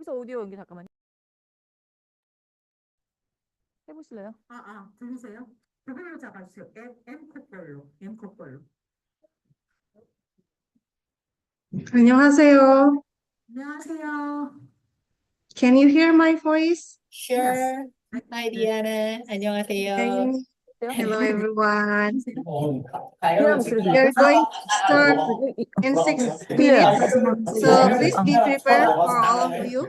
여기서 오디오 연결 잠깐만요. 해보실래요? 들리세요? 조금만 잡아주세요. M컷별로, M컷별로. 안녕하세요. 안녕하세요. Can you hear my voice? Sure. Hi, Diana. 안녕하세요. Okay. Hello, everyone. 그냥 목소리 We are going to start in 6 minutes, so please be prepared for all of you.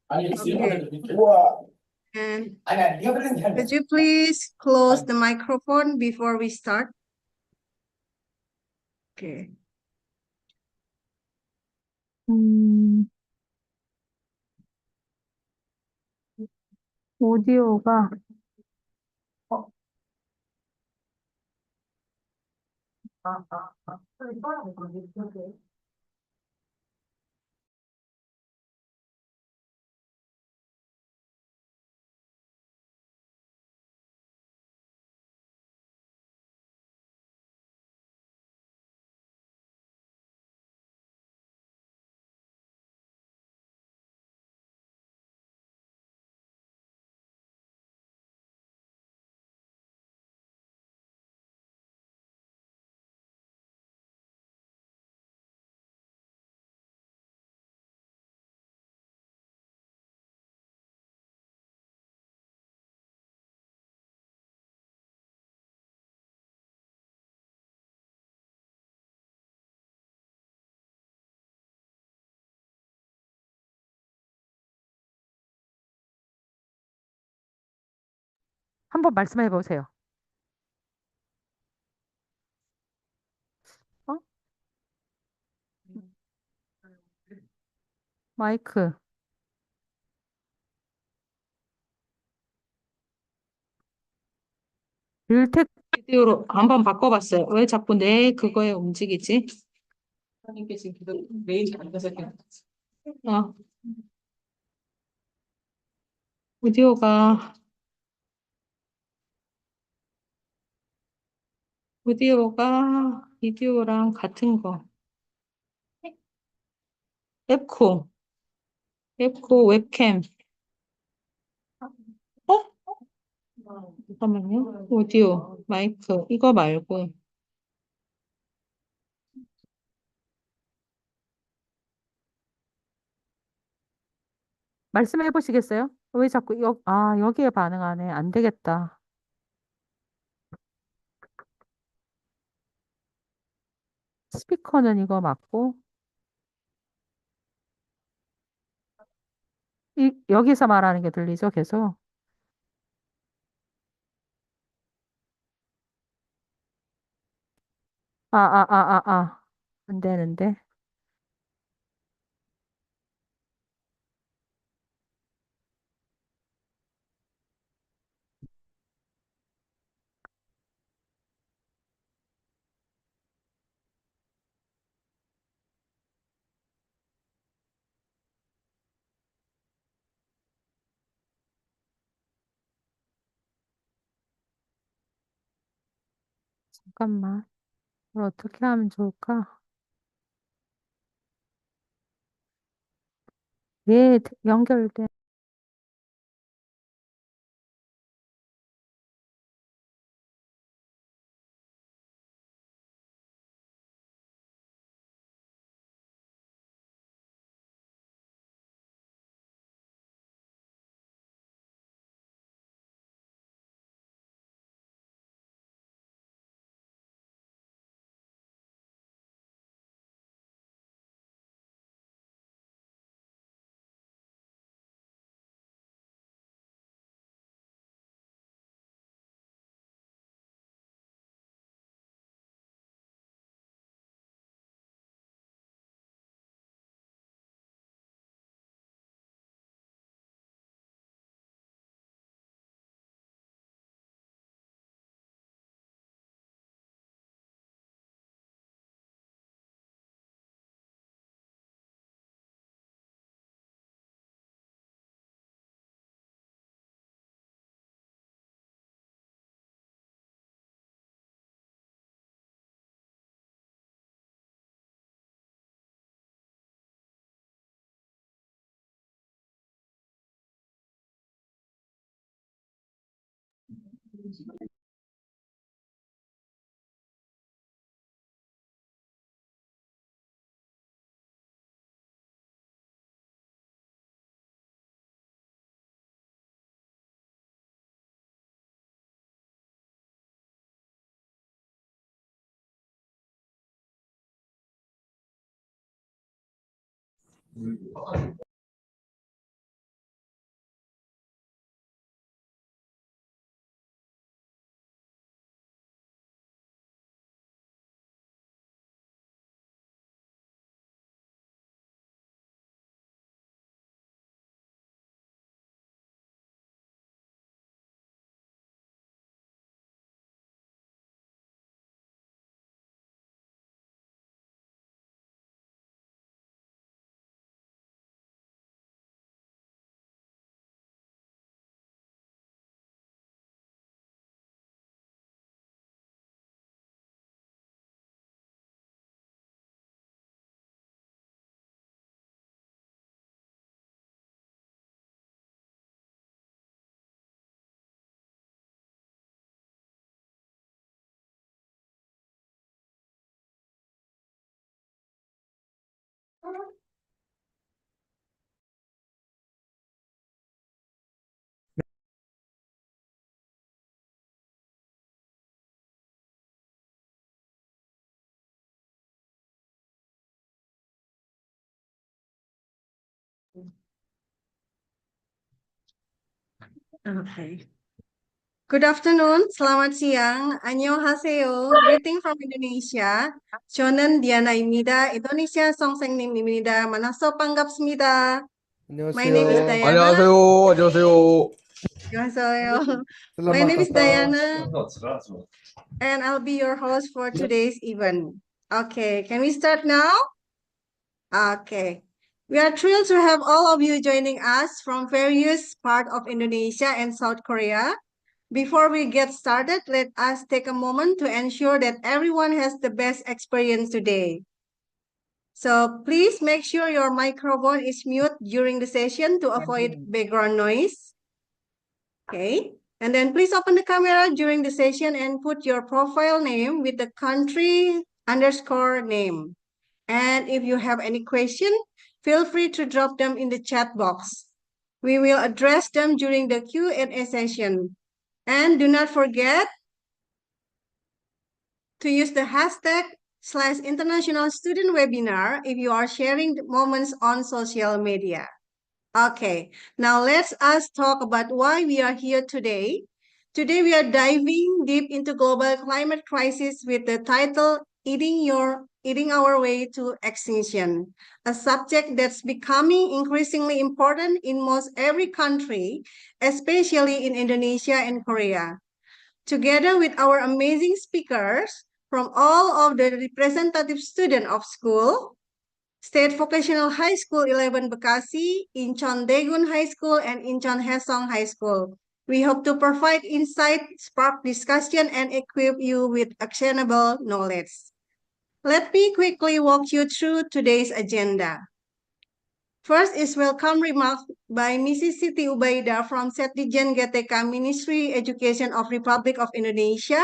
Thank you. And could you please close the microphone before we start? Okay. 오디오가 한번 말씀해 보세요. 어? 마이크. 릴텍 비디오로 한번 바꿔봤어요. 왜 자꾸 내 그거에 움직이지? 이게 지금 계속 메인 앉아서 이렇게. 오디오가 비디오랑 같은 거. 앱코 웹캠. 잠깐만요. 오디오, 마이크, 이거 말고. 말씀해 보시겠어요? 왜 자꾸 여기에 반응하네. 안 되겠다. 스피커는 이거 맞고, 여기서 말하는 게 들리죠? 계속. 안 되는데. 잠깐만. 이걸 어떻게 하면 좋을까? 예, 연결돼. Okay. Good afternoon, selamat siang, annyeonghaseyo, greeting from Indonesia. 저는 디아나입니다. 인도네시아 선생님입니다. 만나서 반갑습니다. My name is 안녕하세요. Diana. 안녕하세요. 안녕하세요. 안녕하세요. My Selamat name is datang. Diana, and I'll be your host for today's event. Okay, can we start now? Okay. We are thrilled to have all of you joining us from various parts of Indonesia and South Korea. Before we get started, let us take a moment to ensure that everyone has the best experience today. So please make sure your microphone is mute during the session to avoid background noise. Okay. And then please open the camera during the session and put your profile name with the country _ name. And if you have any question, feel free to drop them in the chat box. We will address them during the Q&A session. And do not forget to use the #international student webinar if you are sharing the moments on social media. Okay, now let's us talk about why we are here today. Today we are diving deep into global climate crisis with the title Eating Our Way to Extinction, a subject that's becoming increasingly important in most every country, especially in Indonesia and Korea. Together with our amazing speakers from all of the representative students of school, State Vocational High School 11 Bekasi, Incheon Daegun High School, and Incheon Haesong High School. We hope to provide insight, spark discussion, and equip you with actionable knowledge. Let me quickly walk you through today's agenda. First is welcome remarks by Mrs. Siti Ubaida from Setdijen GTK Ministry Education of Republic of Indonesia,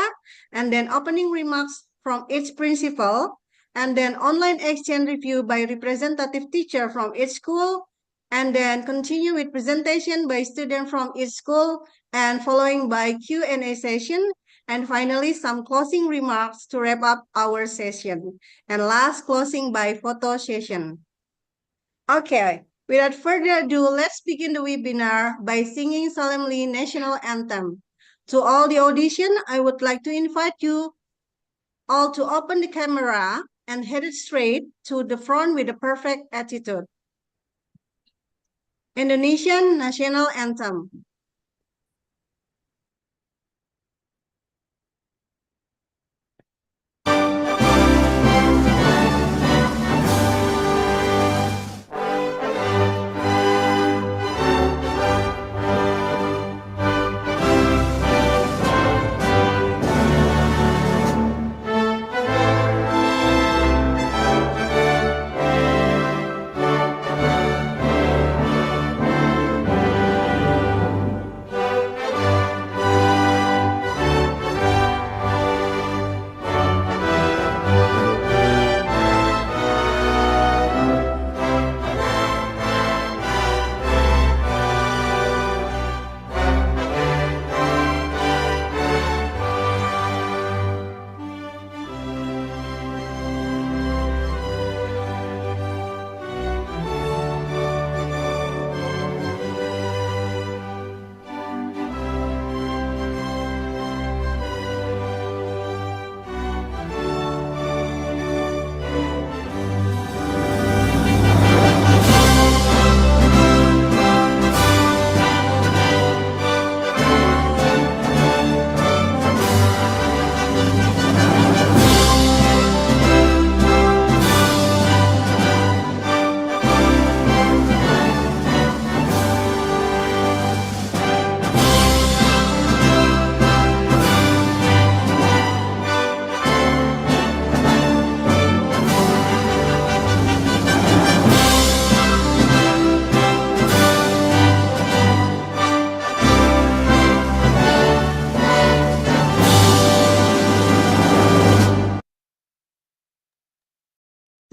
and then opening remarks from each principal, and then online exchange review by representative teacher from each school, and then continue with presentation by student from each school, and following by Q&A session, and finally some closing remarks to wrap up our session, and last closing by photo session. Okay, without further ado, let's begin the webinar by singing solemnly national anthem. To all the audition, I would like to invite you all to open the camera and head it straight to the front with a perfect attitude. Indonesian National Anthem.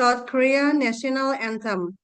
South Korea national anthem.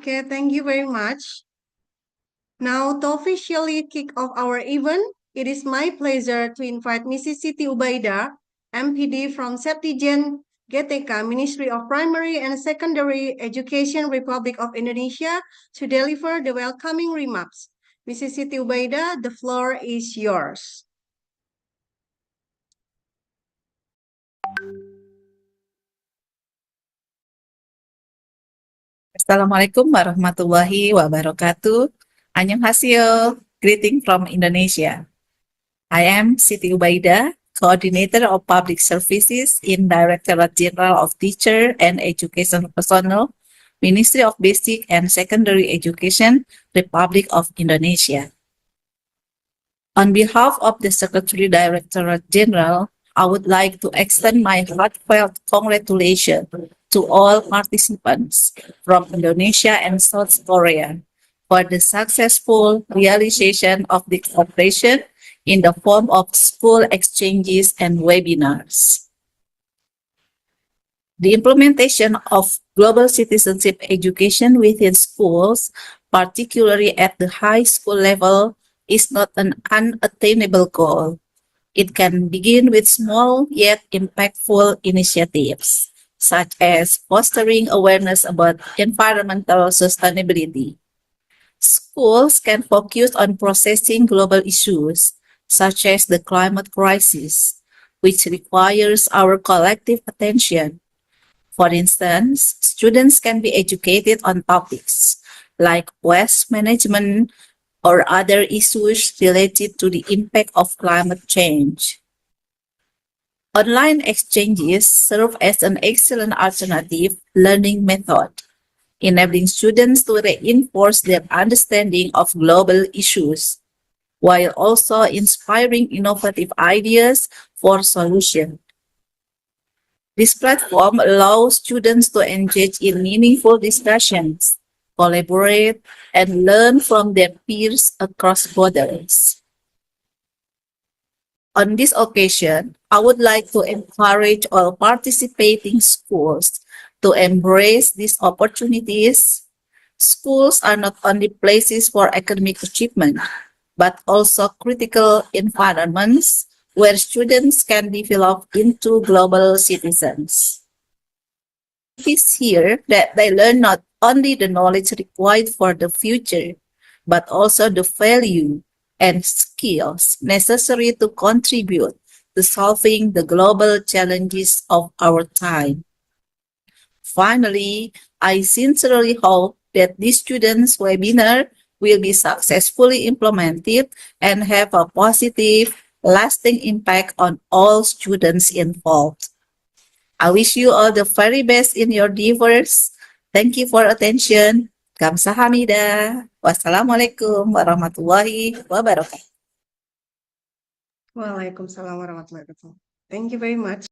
Okay, thank you very much. Now, to officially kick off our event, it is my pleasure to invite Mrs. Siti Ubaida, MPD from Septijen GTK, Ministry of Primary and Secondary Education, Republic of Indonesia, to deliver the welcoming remarks. Mrs. Siti Ubaida, the floor is yours. Assalamualaikum warahmatullahi wabarakatuh. Annyeonghaseyo, greeting from Indonesia. I am Siti Ubaida, Coordinator of Public Services in Directorate General of Teacher and Education Personnel, Ministry of Basic and Secondary Education, Republic of Indonesia. On behalf of the Secretary Directorate General, I would like to extend my heartfelt congratulations to all participants from Indonesia and South Korea for the successful realization of the cooperation in the form of school exchanges and webinars. The implementation of global citizenship education within schools, particularly at the high school level, is not an unattainable goal. It can begin with small yet impactful initiatives, such as fostering awareness about environmental sustainability. Schools can focus on processing global issues, such as the climate crisis, which requires our collective attention. For instance, students can be educated on topics like waste management or other issues related to the impact of climate change. Online exchanges serve as an excellent alternative learning method, enabling students to reinforce their understanding of global issues, while also inspiring innovative ideas for solutions. This platform allows students to engage in meaningful discussions, collaborate, and learn from their peers across borders. On this occasion, I would like to encourage all participating schools to embrace these opportunities. Schools are not only places for academic achievement, but also critical environments where students can develop into global citizens. It is here that they learn not only the knowledge required for the future, but also the value and skills necessary to contribute to to solving the global challenges of our time. Finally, I sincerely hope that this students' webinar will be successfully implemented and have a positive, lasting impact on all students involved. I wish you all the very best in your endeavors. Thank you for attention. Kamsahamnida. Wassalamualaikum warahmatullahi wabarakatuh. Waalaikumsalam warahmatullahi wabarakatuh. Thank you very much.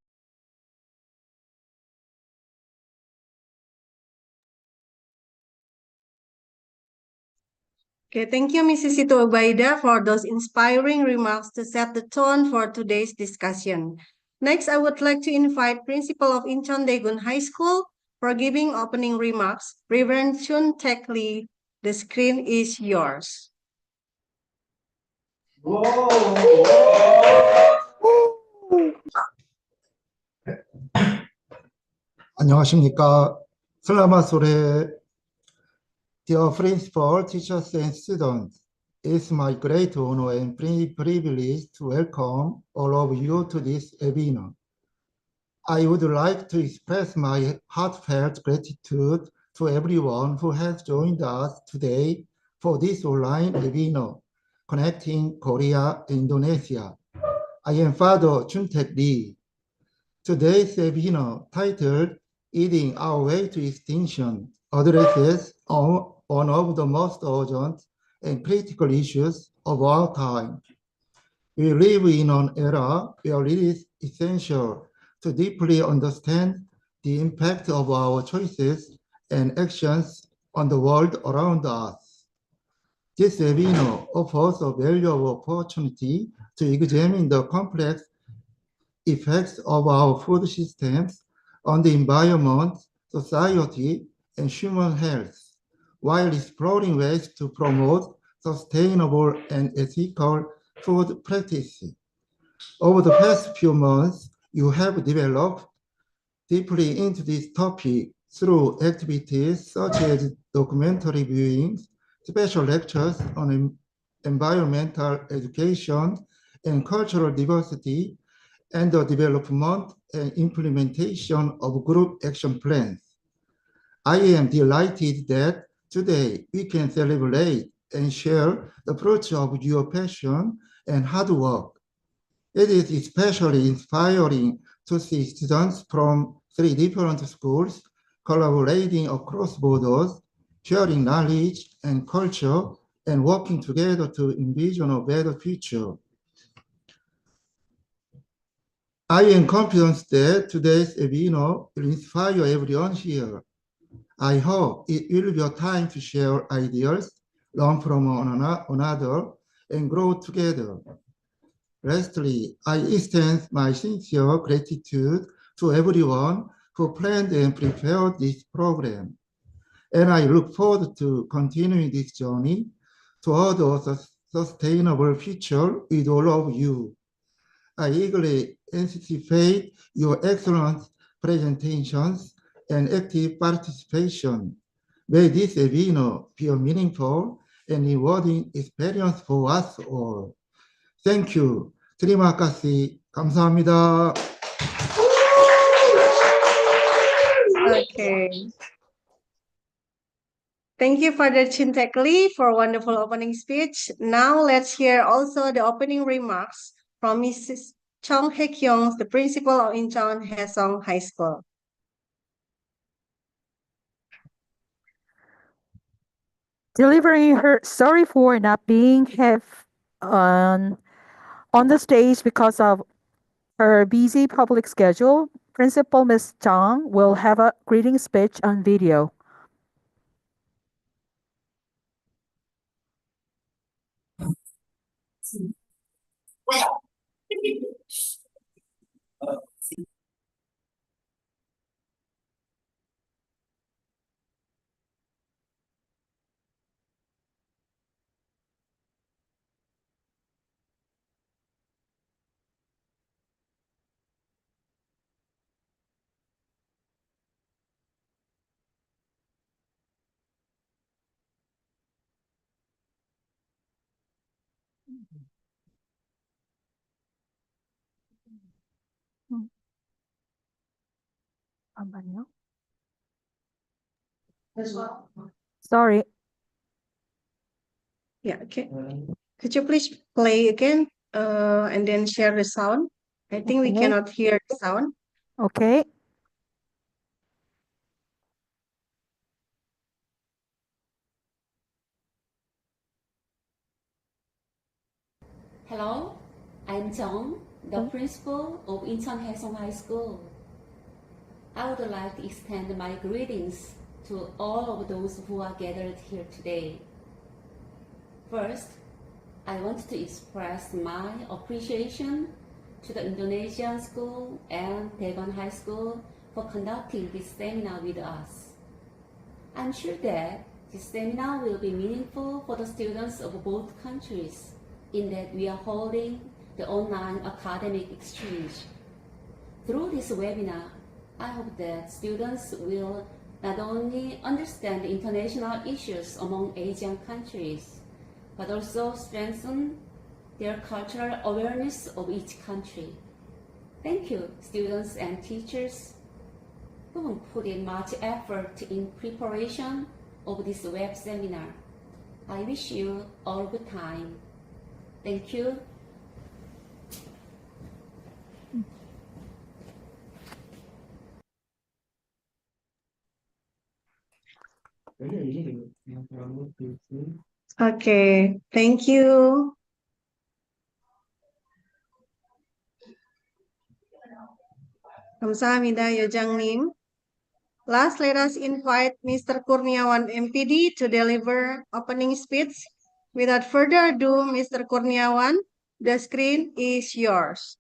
Okay, thank you, Mrs. Sito Obaida, for those inspiring remarks to set the tone for today's discussion. Next, I would like to invite Principal of Incheon Daegun High School for giving opening remarks. Reverend Chun Tek Lee, the screen is yours. 안녕하십니까. Selamat sore, dear principal, teachers, and students. It's my great honor and privilege to welcome all of you to this webinar. I would like to express my heartfelt gratitude to everyone who has joined us today for this online webinar, Connecting Korea and Indonesia. I am Father Chun-Tek Lee. Today's webinar, titled Eating Our Way to Extinction, addresses one of the most urgent and critical issues of our time. We live in an era where it is essential to deeply understand the impact of our choices and actions on the world around us. This webinar offers a valuable opportunity to examine the complex effects of our food systems on the environment, society, and human health, while exploring ways to promote sustainable and ethical food practices. Over the past few months, you have developed deeply into this topic through activities such as documentary viewings, special lectures on environmental education and cultural diversity, and the development and implementation of group action plans. I am delighted that today we can celebrate and share the fruits of your passion and hard work. It is especially inspiring to see students from 3 different schools collaborating across borders, sharing knowledge and culture, and working together to envision a better future. I am confident that today's webinar will inspire everyone here. I hope it will be a time to share ideas, learn from one another, and grow together. Lastly, I extend my sincere gratitude to everyone who planned and prepared this program. And I look forward to continuing this journey toward a sustainable future with all of you. I eagerly anticipate your excellent presentations and active participation. May this webinar be a meaningful and rewarding experience for us all. Thank you. Terima kasih. 감사합니다. Okay. Thank you, Father Chin-Tek Lee, for a wonderful opening speech. Now let's hear also the opening remarks from Mrs. Chong Hye-kyung, the principal of Incheon Haesong High School. Delivering her sorry for not being have on the stage because of her busy public schedule. Principal Ms. Chang will have a greeting speech on video. 잠깐만요. Sorry. Yeah, okay. Could you please play again, and then share the sound? I think we Okay. cannot hear the sound. Okay. Hello, I'm Jung, the principal of Incheon Haesong High School. I would like to extend my greetings to all of those who are gathered here today. First, I want to express my appreciation to the Indonesian school and Daegun High School for conducting this seminar with us. I'm sure that this seminar will be meaningful for the students of both countries, in that we are holding the online academic exchange. Through this webinar, I hope that students will not only understand international issues among Asian countries, but also strengthen their cultural awareness of each country. Thank you, students and teachers who have put in much effort in preparation of this web seminar. I wish you all good time. Thank you. Okay, thank you. 감사합니다, 여장님. Last, let us invite Mr. Kurniawan MPD to deliver opening speech. Without further ado, Mr. Kurniawan, the screen is yours.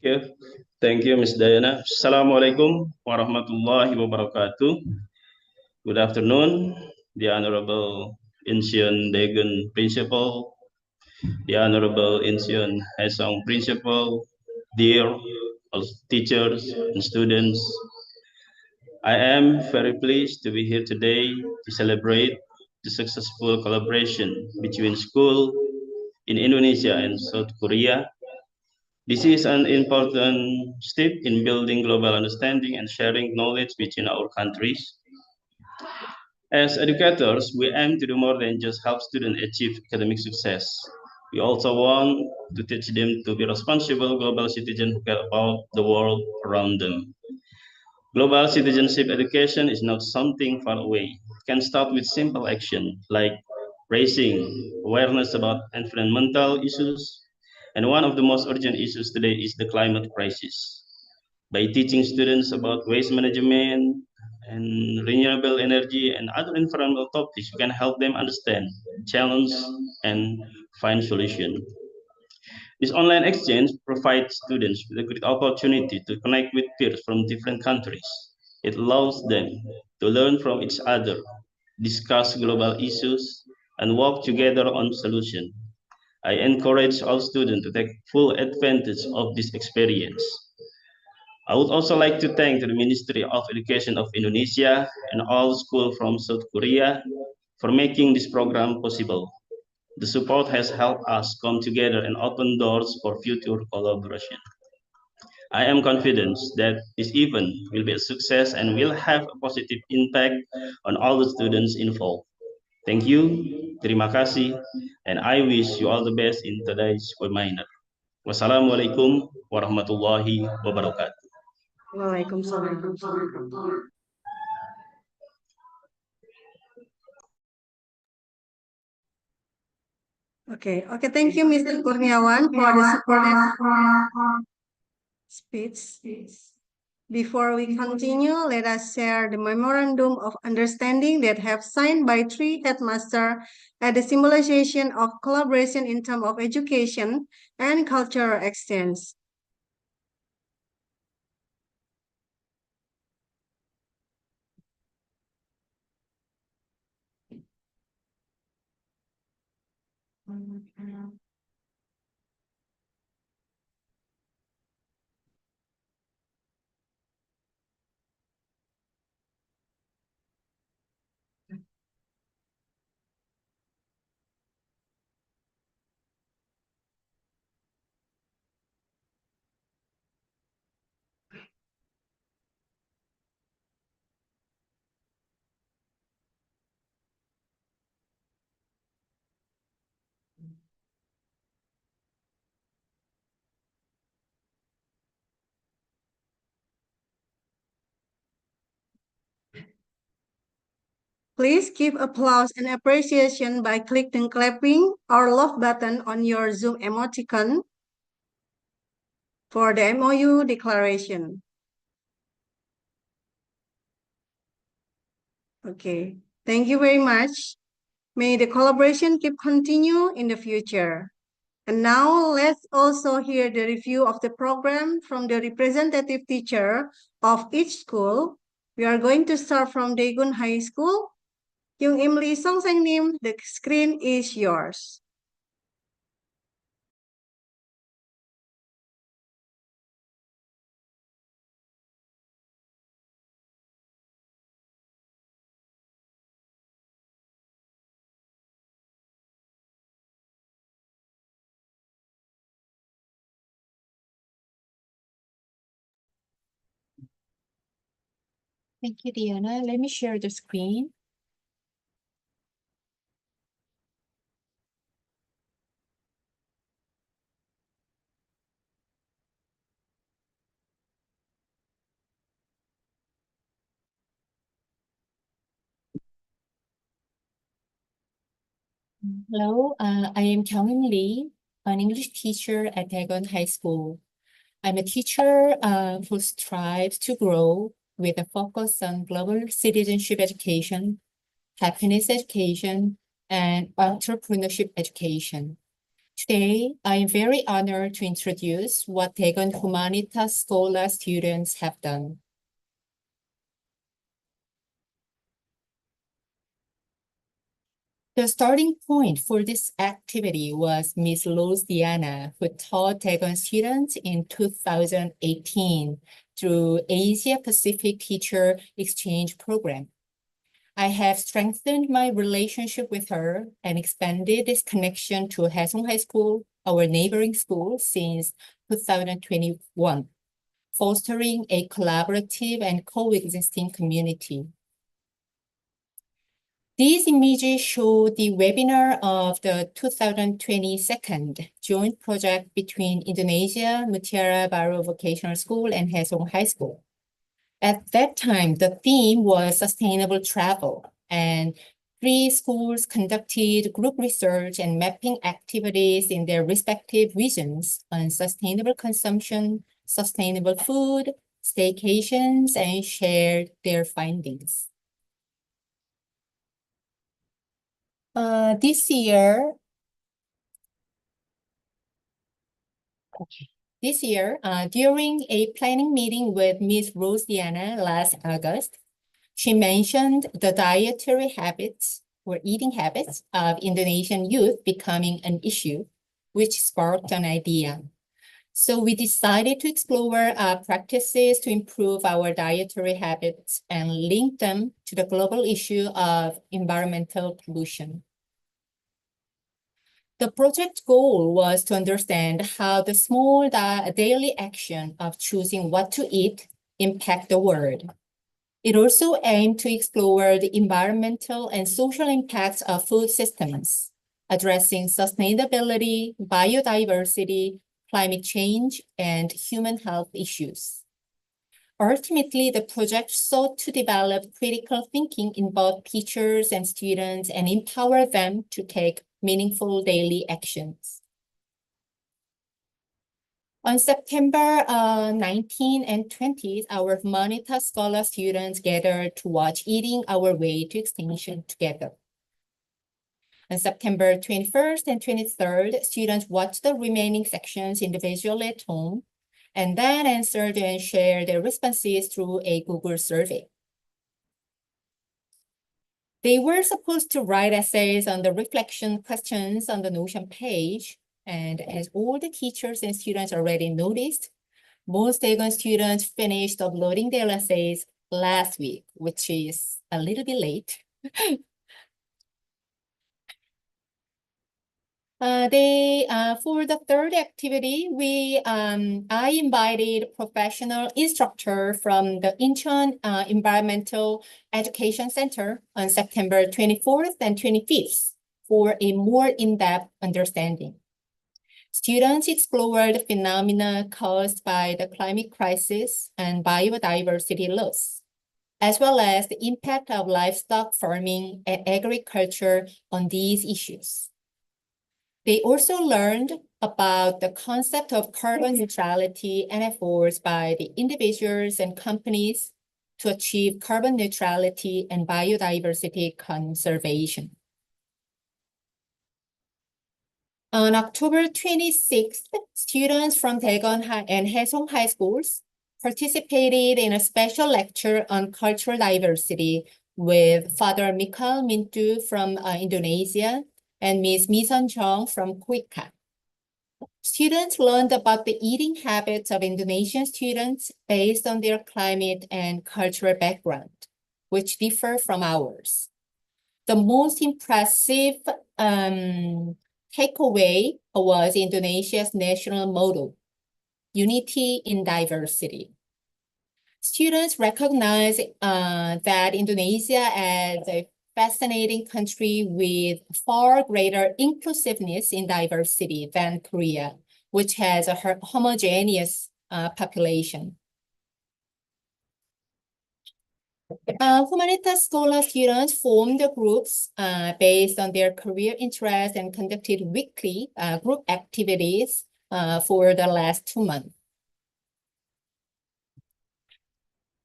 Okay. Thank you, Ms. Diana. Assalamualaikum warahmatullahi wabarakatuh. Good afternoon, the Honorable Incheon Daegun Principal, the Honorable Incheon Haesong Principal, dear all teachers and students. I am very pleased to be here today to celebrate the successful collaboration between school in Indonesia and South Korea. This is an important step in building global understanding and sharing knowledge between our countries. As educators, we aim to do more than just help students achieve academic success. We also want to teach them to be responsible global citizens who care about the world around them. Global citizenship education is not something far away. It can start with simple action like raising awareness about environmental issues. And one of the most urgent issues today is the climate crisis. By teaching students about waste management and renewable energy and other environmental topics, we can help them understand, challenge, and find solutions. This online exchange provides students with a great opportunity to connect with peers from different countries. It allows them to learn from each other, discuss global issues, and work together on solutions. I encourage all students to take full advantage of this experience. I would also like to thank the Ministry of Education of Indonesia and all schools from South Korea for making this program possible. The support has helped us come together and open doors for future collaboration. I am confident that this event will be a success and will have a positive impact on all the students involved. Thank you, terima kasih, and I wish you all the best in today's webinar. Wassalamualaikum warahmatullahi wabarakatuh. Waalaikumsalam. Okay, thank you, Mr. Kurniawan, for the supportive speech. Before we continue, let us share the Memorandum of Understanding that have signed by 3 headmasters at the symbolization of collaboration in terms of education and cultural exchange. Please give applause and appreciation by clicking clapping or love button on your Zoom emoticon for the MOU declaration. Okay, thank you very much. May the collaboration keep continue in the future. And now let's also hear the review of the program from the representative teacher of each school. We are going to start from Daegun High School. Yung Imli Song Sang Nim, the screen is yours. Thank you, Diana. Let me share the screen. Hello, I am Kyungin Lee, an English teacher at Daegun High School. I'm a teacher who strives to grow with a focus on global citizenship education, happiness education, and entrepreneurship education. Today, I am very honored to introduce what Daegun Humanitas Scholar students have done. The starting point for this activity was Ms. Rose Diana, who taught Daegun students in 2018 through Asia Pacific Teacher Exchange Program. I have strengthened my relationship with her and expanded this connection to Haesong High School, our neighboring school, since 2021, fostering a collaborative and coexisting community. These images show the webinar of the 2022 joint project between Indonesia, Mutiara Baru Vocational School and Haesong High School. At that time, the theme was sustainable travel, and 3 schools conducted group research and mapping activities in their respective regions on sustainable consumption, sustainable food, staycations, and shared their findings. This year, during a planning meeting with Ms. Rose Diana last August, she mentioned the dietary habits or eating habits of Indonesian youth becoming an issue, which sparked an idea. So we decided to explore practices to improve our dietary habits and link them to the global issue of environmental pollution. The project goal was to understand how the small daily action of choosing what to eat impact the world. It also aimed to explore the environmental and social impacts of food systems, addressing sustainability, biodiversity, climate change, and human health issues. Ultimately, the project sought to develop critical thinking in both teachers and students and empower them to take meaningful daily actions. On September 19 and 20, our Humanitas Scholar students gathered to watch Eating Our Way to Extinction together. On September 21st and 23rd, students watched the remaining sections individually at home and then answered and shared their responses through a Google survey. They were supposed to write essays on the reflection questions on the Notion page, and as all the teachers and students already noticed, most Daegun students finished uploading their essays last week, which is a little bit late. For the third activity, I invited professional instructor from the Incheon Environmental Education Center on September 24th and 25th for a more in-depth understanding. Students explored phenomena caused by the climate crisis and biodiversity loss. as well as the impact of livestock farming and agriculture on these issues. They also learned about the concept of carbon neutrality and efforts by the individuals and companies to achieve carbon neutrality and biodiversity conservation. On October 26th, students from Daegun High and Haesong High Schools participated in a special lecture on cultural diversity with Father Mikhail Mintu from Indonesia and Ms. Mi-sun Jung from Kuika. Students learned about the eating habits of Indonesian students based on their climate and cultural background, which differ from ours. The most impressive takeaway was Indonesia's national motto, unity in diversity. Students recognize that Indonesia as a fascinating country with far greater inclusiveness in diversity than Korea, which has a homogeneous population. Humanitas Scholar students formed groups based on their career interests and conducted weekly group activities for the last 2 months.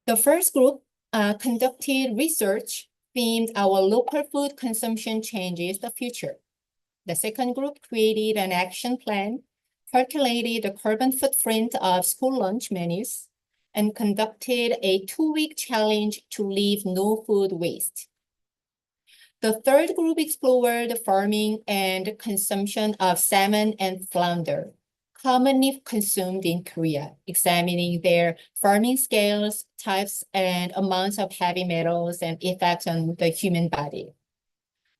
The first group conducted research themed Our Local Food Consumption Changes the Future. The second group created an action plan, calculated the carbon footprint of school lunch menus, and conducted a 2-week challenge to leave no food waste. The third group explored the farming and consumption of salmon and flounder, commonly consumed in Korea, examining their farming scales, types, and amounts of heavy metals and effects on the human body.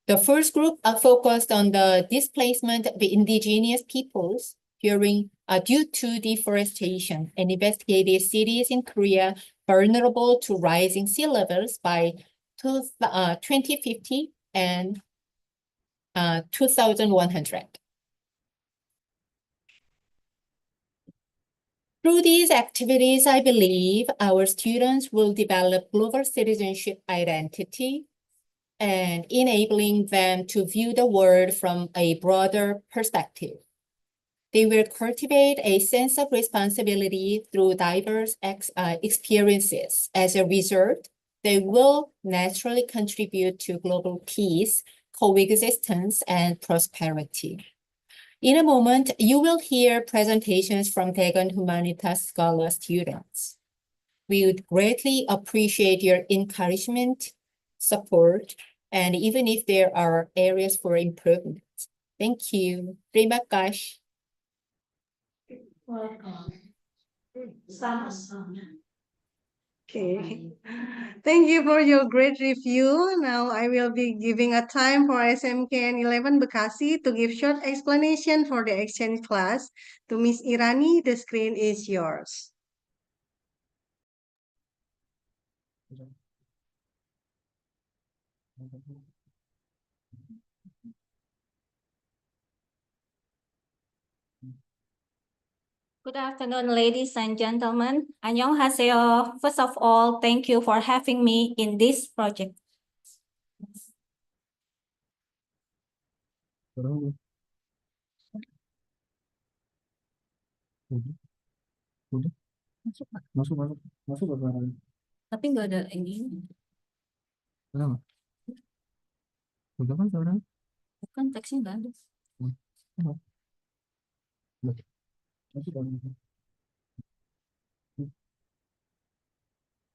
The first group focused on the displacement of the indigenous peoples due to deforestation and investigated cities in Korea vulnerable to rising sea levels by 2050 and 2100. Through these activities, I believe our students will develop global citizenship identity and enabling them to view the world from a broader perspective. They will cultivate a sense of responsibility through diverse experiences. As a result, they will naturally contribute to global peace, coexistence, and prosperity. In a moment, you will hear presentations from Daegun Humanitas Scholar students. We would greatly appreciate your encouragement, support, and even if there are areas for improvement. Thank you. Terima kasih. Welcome. Okay. Thank you for your great review. Now I will be giving a time for SMK 11 Bekasi to give short explanation for the exchange class. To Miss Irani, the screen is yours. Good afternoon, ladies and gentlemen. 안녕하세요. First of all, thank you for having me in this project. Tapi nggak ada ini. Kenapa? Udah kan sekarang? Bukan, teksnya nggak ada.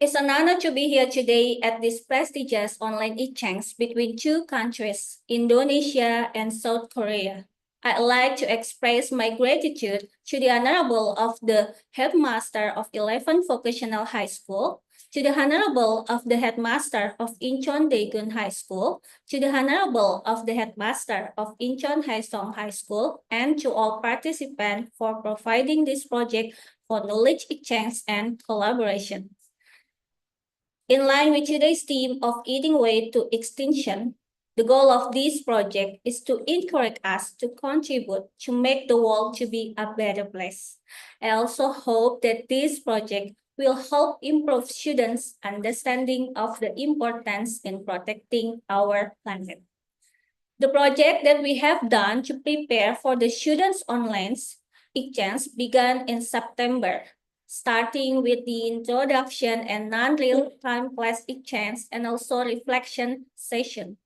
It's an honor to be here today at this prestigious online exchange between two countries, Indonesia and South Korea. I'd like to express my gratitude to the Honorable of the Headmaster of 11 Vocational High School, to the Honorable of the Headmaster of Incheon Daegun High School, to the Honorable of the Headmaster of Incheon Haesong High School, and to all participants for providing this project for knowledge exchange and collaboration. In line with today's theme of eating Way to Extinction, the goal of this project is to encourage us to contribute to make the world to be a better place. I also hope that this project will help improve students' understanding of the importance in protecting our planet. The project that we have done to prepare for the students' online exchange began in September, starting with the introduction and non-real-time class exchange and also reflection session.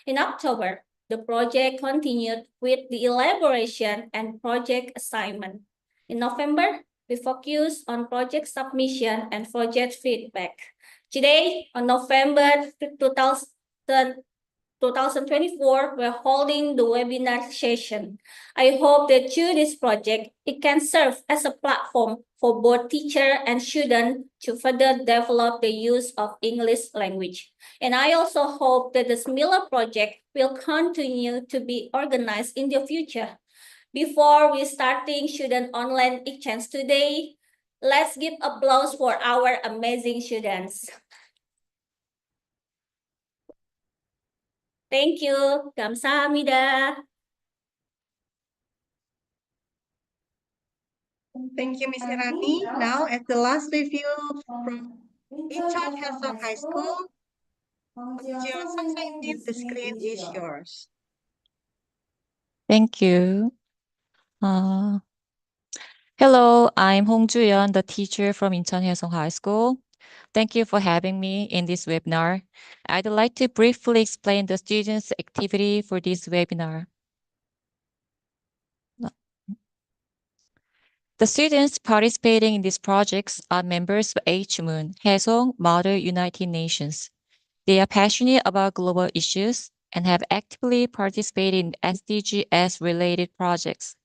In October, the project continued with the elaboration and project assignment. In November, we focused on project submission and project feedback. Today, on November 2024, we're holding the webinar session. I hope that through this project, it can serve as a platform for both teacher and student to further develop the use of English language. And I also hope that the similar project will continue to be organized in the future. Before we starting student online exchange today, let's give applause for our amazing students. Thank you. 감사합니다. Thank you, Ms. Irani. Now, as the last review from Incheon Haesong High School, the screen is yours. Thank you. Hello, I'm Hong Ju-yeon, the teacher from Incheon Haesong High School. Thank you for having me in this webinar. I'd like to briefly explain the students' activity for this webinar. The students participating in these projects are members of HMOON, Haesong Model United Nations. They are passionate about global issues and have actively participated in SDGs-related projects.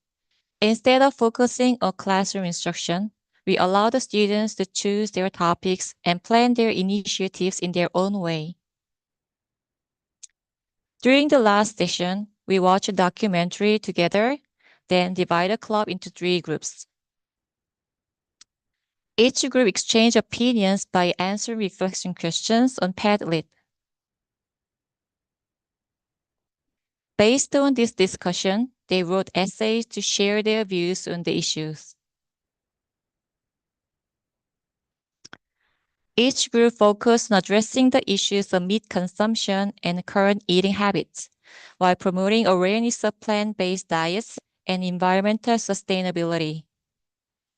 Instead of focusing on classroom instruction, we allow the students to choose their topics and plan their initiatives in their own way. During the last session, we watched a documentary together, then divide the club into 3 groups. Each group exchanged opinions by answering reflection questions on Padlet. Based on this discussion, they wrote essays to share their views on the issues. Each group focused on addressing the issues of meat consumption and current eating habits, while promoting awareness of plant-based diets and environmental sustainability.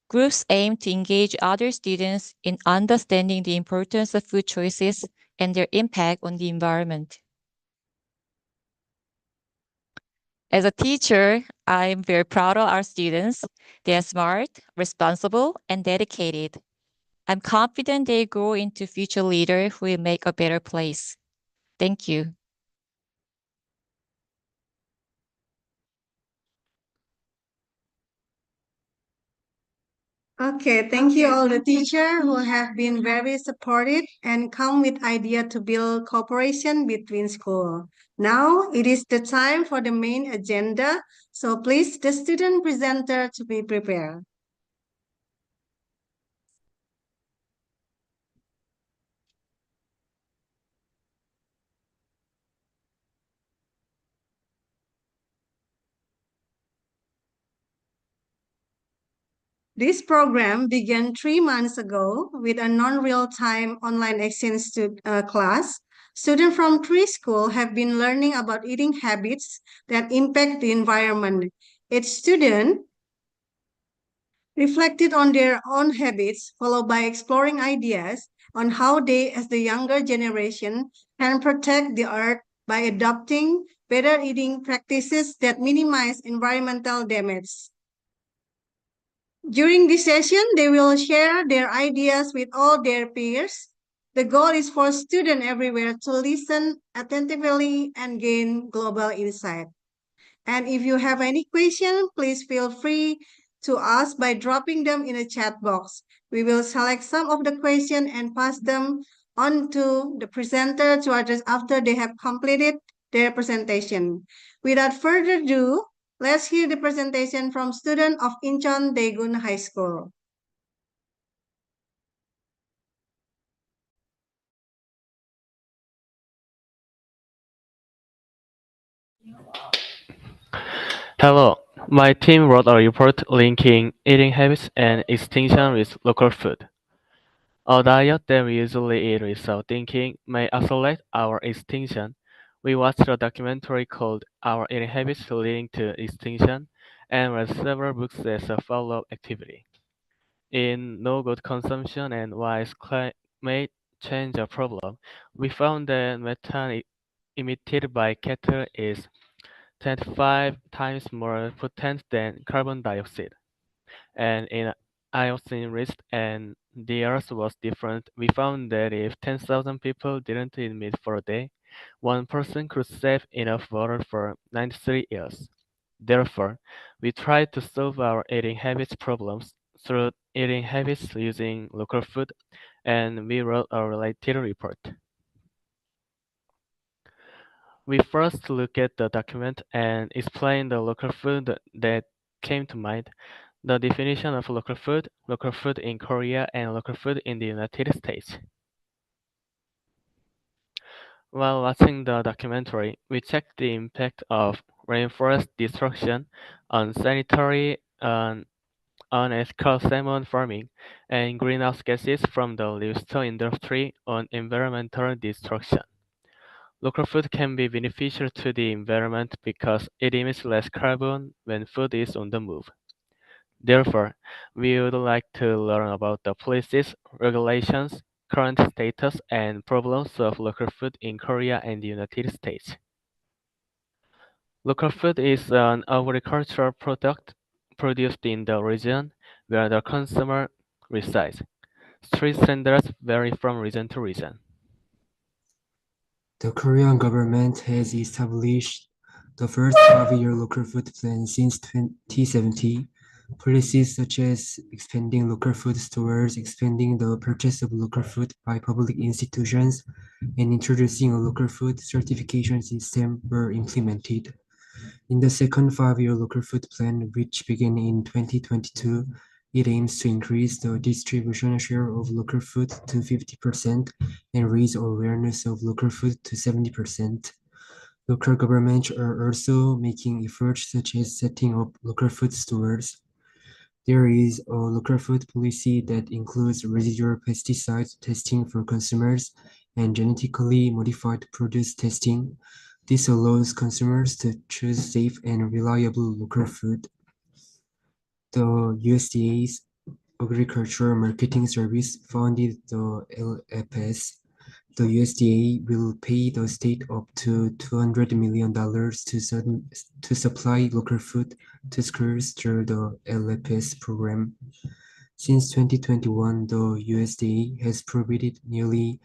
Groups aim to engage other students in understanding the importance of food choices and their impact on the environment. As a teacher, I'm very proud of our students. They are smart, responsible, and dedicated. I'm confident they grow into future leaders who will make a better place. Thank you. Okay, thank you all the teachers who have been very supportive and come with idea to build cooperation between school. Now it is the time for the main agenda, so please the student presenter to be prepared. This program began 3 months ago with a non-real-time online exchange class. Students from 3 schools have been learning about eating habits that impact the environment. Each student reflected on their own habits, followed by exploring ideas on how they, as the younger generation, can protect the earth by adopting better eating practices that minimize environmental damage. During this session, they will share their ideas with all their peers. The goal is for students everywhere to listen attentively and gain global insight. And if you have any question, please feel free to ask by dropping them in a chat box. We will select some of the questions and pass them on to the presenter to address after they have completed their presentation. Without further ado, let's hear the presentation from student of Incheon Daegun High School. Hello, my team wrote a report linking eating habits and extinction with local food. A diet that we usually eat without thinking may accelerate our extinction. We watched a documentary called Our Eating Habits Leading to Extinction and read several books as a follow-up activity. In No Good Consumption and Why is Climate Change a Problem, we found that methane emitted by cattle is 25 times more potent than carbon dioxide. And in iodine risk and the earth was different, we found that if 10,000 people didn't eat meat for a day, one person could save enough water for 93 years. Therefore, we tried to solve our eating habits problems through eating habits using local food, and we wrote a related report. We first looked at the document and explained the local food that came to mind, the definition of local food in Korea, and local food in the United States. While watching the documentary, we checked the impact of rainforest destruction on sanitary and unethical salmon farming and greenhouse gases from the livestock industry on environmental destruction. Local food can be beneficial to the environment because it emits less carbon when food is on the move. Therefore, we would like to learn about the policies, regulations, current status, and problems of local food in Korea and the United States. Local food is an agricultural product produced in the region where the consumer resides. Street standards vary from region to region. The Korean government has established the first 5-year local food plan since 2017. Policies such as expanding local food stores, expanding the purchase of local food by public institutions, and introducing a local food certification system were implemented. In the second 5-year local food plan, which began in 2022, it aims to increase the distribution share of local food to 50% and raise awareness of local food to 70%. Local governments are also making efforts such as setting up local food stores. There is a local food policy that includes residual pesticide testing for consumers and genetically modified produce testing. This allows consumers to choose safe and reliable local food. The USDA's Agricultural Marketing Service founded the LFS. The USDA will pay the state up to $200 million to supply local food to schools through the LFS program. Since 2021, the USDA has provided nearly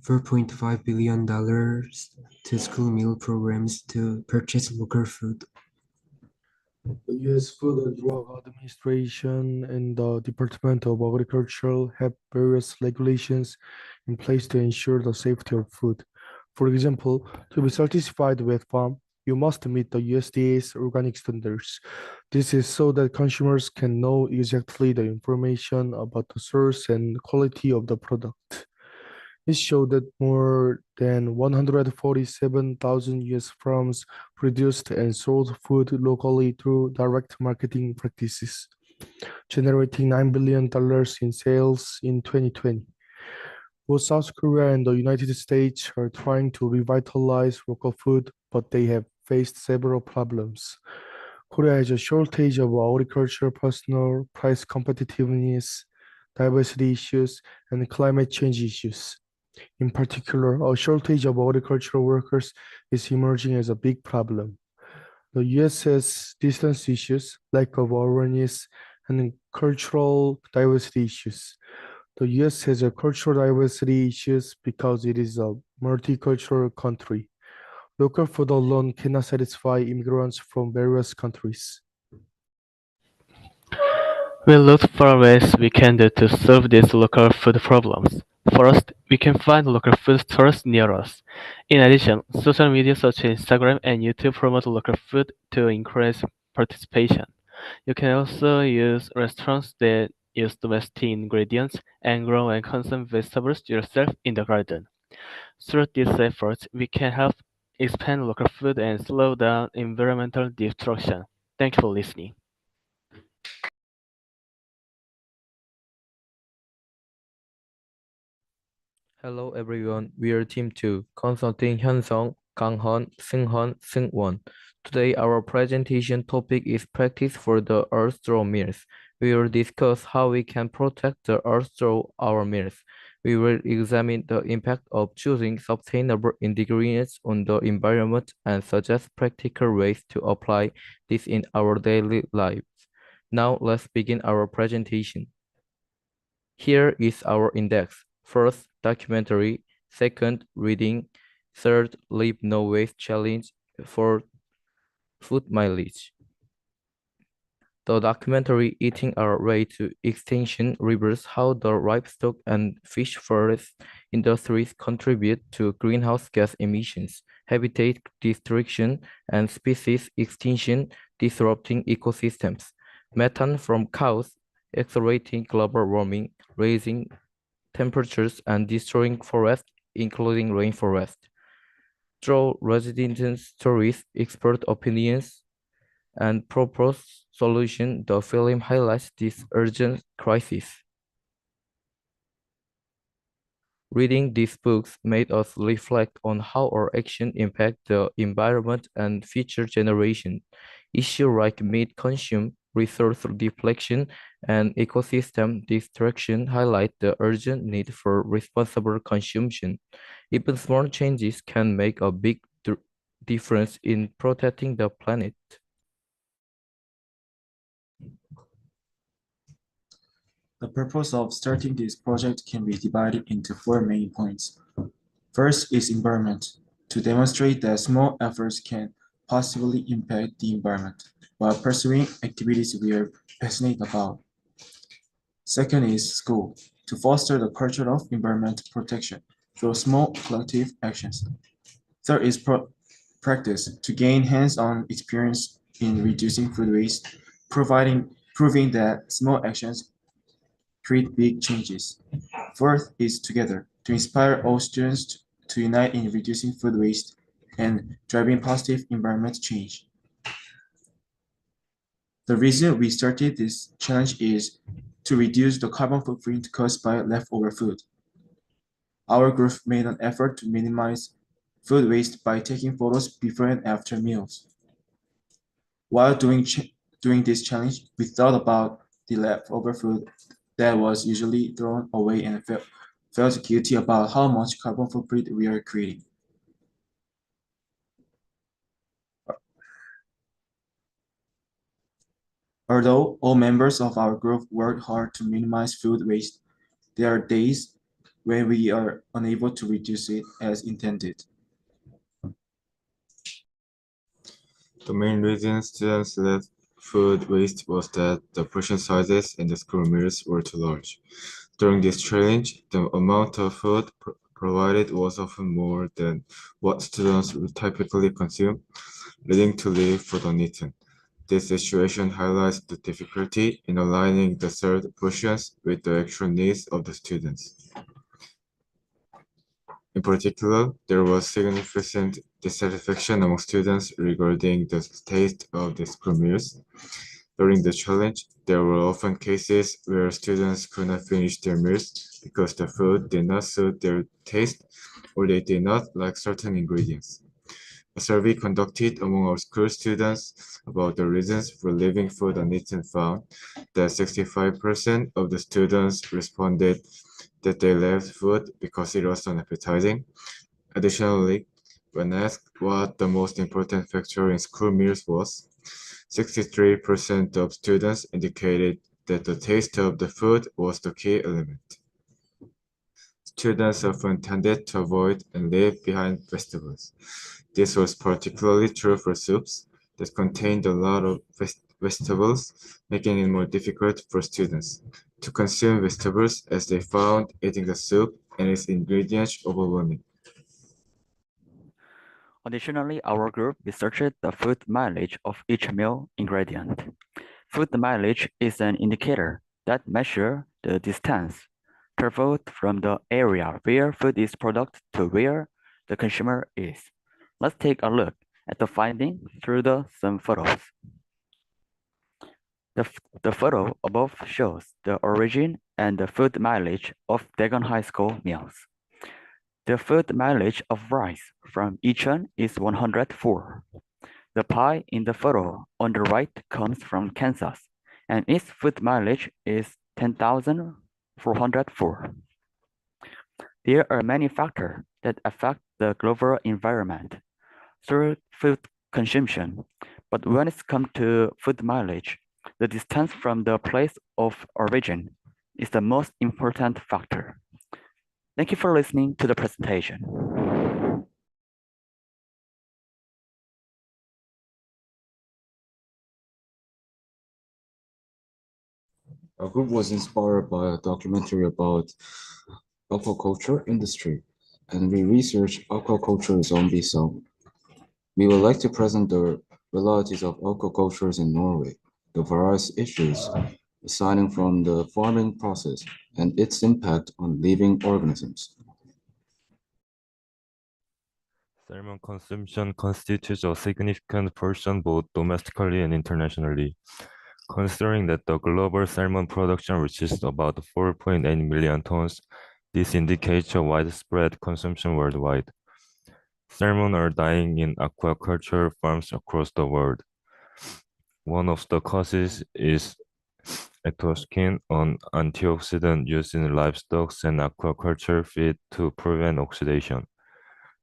$4.5 billion to school meal programs to purchase local food. The U.S. Food and Drug Administration and the Department of Agriculture have various regulations in place to ensure the safety of food. For example, to be certified with farm, you must meet the USDA's organic standards. This is so that consumers can know exactly the information about the source and quality of the product. It showed that more than 147,000 U.S. farms produced and sold food locally through direct marketing practices, generating $9 billion in sales in 2020. Both South Korea and the United States are trying to revitalize local food, but they have faced several problems. Korea has a shortage of agricultural personnel, price competitiveness, diversity issues, and climate change issues. In particular, a shortage of agricultural workers is emerging as a big problem. The US has distance issues, lack of awareness, and cultural diversity issues. The US has a cultural diversity issues because it is a multicultural country. Local food alone cannot satisfy immigrants from various countries. We looked for ways we can do to solve these local food problems. First, we can find local food stores near us. In addition, social media such as Instagram and YouTube promote local food to increase participation. You can also use restaurants that use domestic ingredients and grow and consume vegetables yourself in the garden. Through these efforts, we can help expand local food and slow down environmental destruction. Thank you for listening. Hello everyone, we are Team 2, consulting Hyunsung, Ganghun, Seunghun, Seungwon. Today our presentation topic is practice for the earth through meals. We will discuss how we can protect the earth through our meals. We will examine the impact of choosing sustainable ingredients on the environment and suggest practical ways to apply this in our daily lives. Now let's begin our presentation. Here is our index. First, documentary. Second, reading. Third, leave no waste challenge. Fourth, food mileage. The documentary Eating Our Way to Extinction reveals how the livestock and fish forest industries contribute to greenhouse gas emissions, habitat destruction, and species extinction, disrupting ecosystems. Methane from cows, accelerating global warming, raising temperatures, and destroying forests, including rainforest. Through resident stories, expert opinions, and proposed solutions, the film highlights this urgent crisis. Reading these books made us reflect on how our actions impact the environment and future generations. Issues like meat consumption, resource depletion, and ecosystem destruction highlight the urgent need for responsible consumption. Even small changes can make a big difference in protecting the planet. The purpose of starting this project can be divided into 4 main points. First is environment, to demonstrate that small efforts can positively impact the environment while pursuing activities we are passionate about. Second is school, to foster the culture of environmental protection through small collective actions. Third is practice, to gain hands-on experience in reducing food waste, proving that small actions create big changes. Fourth is together, to inspire all students to unite in reducing food waste and driving positive environment change. The reason we started this challenge is to reduce the carbon footprint caused by leftover food. Our group made an effort to minimize food waste by taking photos before and after meals. While doing this challenge, we thought about the leftover food that was usually thrown away and felt guilty about how much carbon footprint we are creating. Although all members of our group work hard to minimize food waste, there are days when we are unable to reduce it as intended. The main reason students left food waste was that the portion sizes in the school meals were too large. During this challenge, the amount of food provided was often more than what students would typically consume, leading to leave food uneaten. This situation highlights the difficulty in aligning the served portions with the actual needs of the students. In particular, there was significant dissatisfaction among students regarding the taste of the school meals. During the challenge, there were often cases where students could not finish their meals because the food did not suit their taste or they did not like certain ingredients. A survey conducted among our school students about the reasons for leaving food uneaten found that 65% of the students responded that they left food because it was unappetizing. Additionally, when asked what the most important factor in school meals was, 63% of students indicated that the taste of the food was the key element. Students often tended to avoid and leave behind vegetables. This was particularly true for soups that contained a lot of vegetables, making it more difficult for students to consume vegetables as they found eating the soup and its ingredients overwhelming. Additionally, our group researched the food mileage of each meal ingredient. Food mileage is an indicator that measures the distance traveled from the area where food is produced to where the consumer is. Let's take a look at the finding through some photos. The photo above shows the origin and the food mileage of Daegun High School meals. The food mileage of rice from Icheon is 104. The pie in the photo on the right comes from Kansas, and its food mileage is 10,404. There are many factors that affect the global environment through food consumption, but when it comes to food mileage, the distance from the place of origin is the most important factor. Thank you for listening to the presentation. Our group was inspired by a documentary about aquaculture industry, and we researched aquaculture in Zombie. We would like to present the realities of aquaculture in Norway, the various issues assigning from the farming process and its impact on living organisms. Salmon consumption constitutes a significant portion both domestically and internationally. Considering that the global salmon production reaches about 4.8 million tons, this indicates a widespread consumption worldwide. Salmon are dying in aquaculture farms across the world. One of the causes is ectoxin, an antioxidant used in livestock and aquaculture feed to prevent oxidation.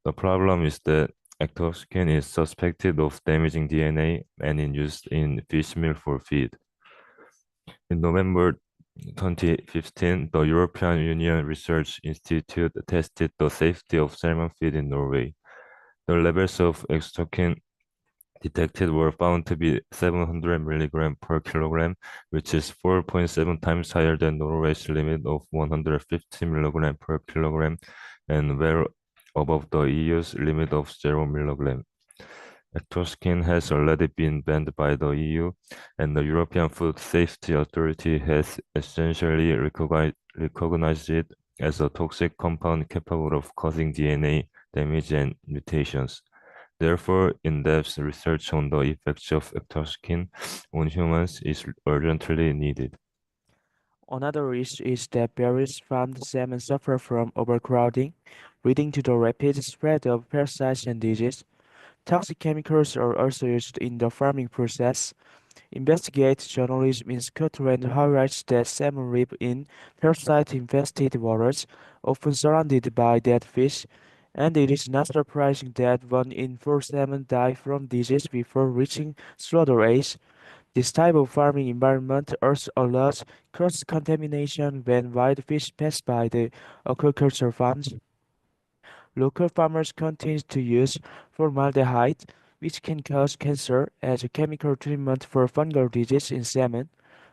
The problem is that ectoxin is suspected of damaging DNA and is used in fish meal for feed. In November 2015, the European Union Research Institute tested the safety of salmon feed in Norway. The levels of ectoxin detected were found to be 700 milligram per kilogram, which is 4.7 times higher than Norway's limit of 150 milligram per kilogram and well above the EU's limit of 0 milligram. Ectoxin has already been banned by the EU, and the European Food Safety Authority has essentially recognized it as a toxic compound capable of causing DNA damage and mutations. Therefore, in-depth research on the effects of ectoxin on humans is urgently needed. Another risk is that various farmed salmon suffer from overcrowding, leading to the rapid spread of parasites and disease. Toxic chemicals are also used in the farming process. Investigate journalism in Scotland highlights that salmon live in parasite-infested waters, often surrounded by dead fish, and it is not surprising that 1 in 4 salmon die from disease before reaching slaughter age. This type of farming environment also allows cross-contamination when wild fish pass by the aquaculture farms. Local farmers continue to use formaldehyde, which can cause cancer, as a chemical treatment for fungal disease in salmon.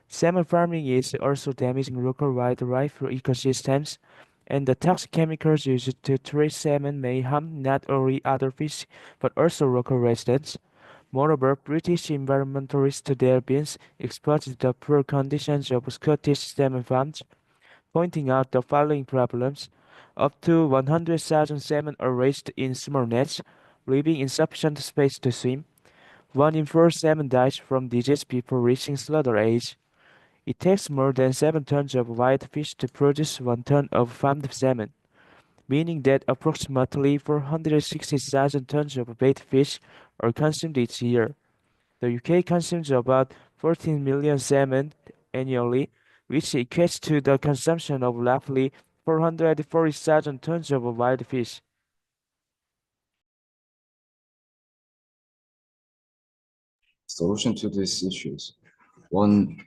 Salmon farming is also damaging local wildlife ecosystems, and the toxic chemicals used to treat salmon may harm not only other fish but also local residents. Moreover, British environmentalists have been exposed to the poor conditions of Scottish salmon farms, pointing out the following problems. Up to 100,000 salmon are raised in small nets, leaving insufficient space to swim. 1 in 4 salmon dies from disease before reaching slaughter age. It takes more than 7 tons of wild fish to produce 1 ton of farmed salmon, meaning that approximately 460,000 tons of bait fish are consumed each year. The UK consumes about 14 million salmon annually, which equates to the consumption of roughly 440,000 tons of wild fish. Solution to these issues. One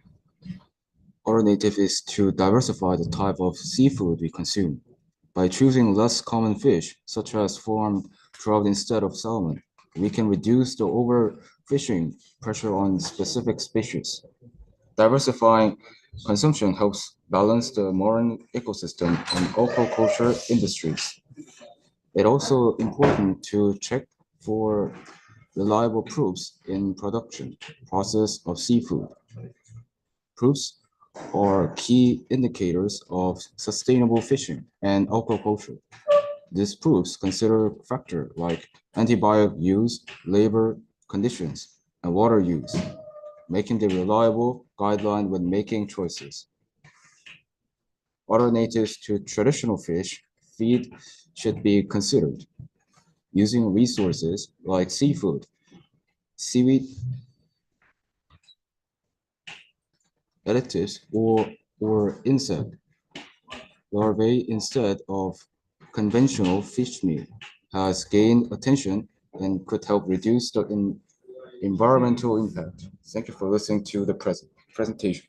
alternative is to diversify the type of seafood we consume. By choosing less common fish, such as farmed trout instead of salmon, we can reduce the overfishing pressure on specific species. Diversifying consumption helps balance the marine ecosystem and aquaculture industries. It's also important to check for reliable proofs in production process of seafood. Proofs are key indicators of sustainable fishing and aquaculture. These proofs consider factors like antibiotic use, labor conditions, and water use, making the reliable guideline when making choices. Alternatives to traditional fish feed should be considered. Using resources like seafood, seaweed, lettuce, or insect larvae instead of conventional fish meal has gained attention and could help reduce the environmental impact. Thank you for listening to the presentation.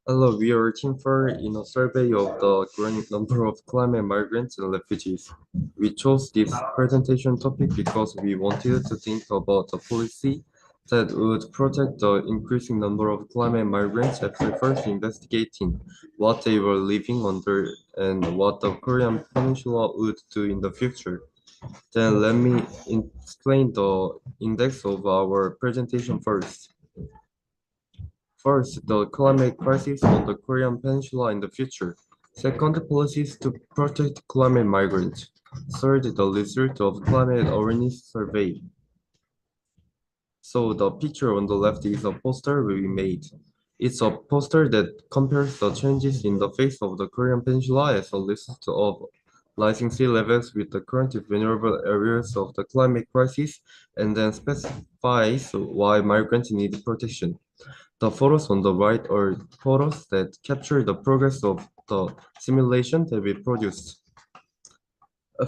Hello, we are Team 4 in a survey of the growing number of climate migrants and refugees. We chose this presentation topic because we wanted to think about a policy that would protect the increasing number of climate migrants after first investigating what they were living under and what the Korean Peninsula would do in the future. Then let me explain the index of our presentation first. First, the climate crisis on the Korean Peninsula in the future. Second, policies to protect climate migrants. Third, the result of climate awareness survey. So the picture on the left is a poster we made. It's a poster that compares the changes in the face of the Korean Peninsula as a list of rising sea levels with the current vulnerable areas of the climate crisis and then specifies why migrants need protection. The photos on the right are photos that capture the progress of the simulation that we produced.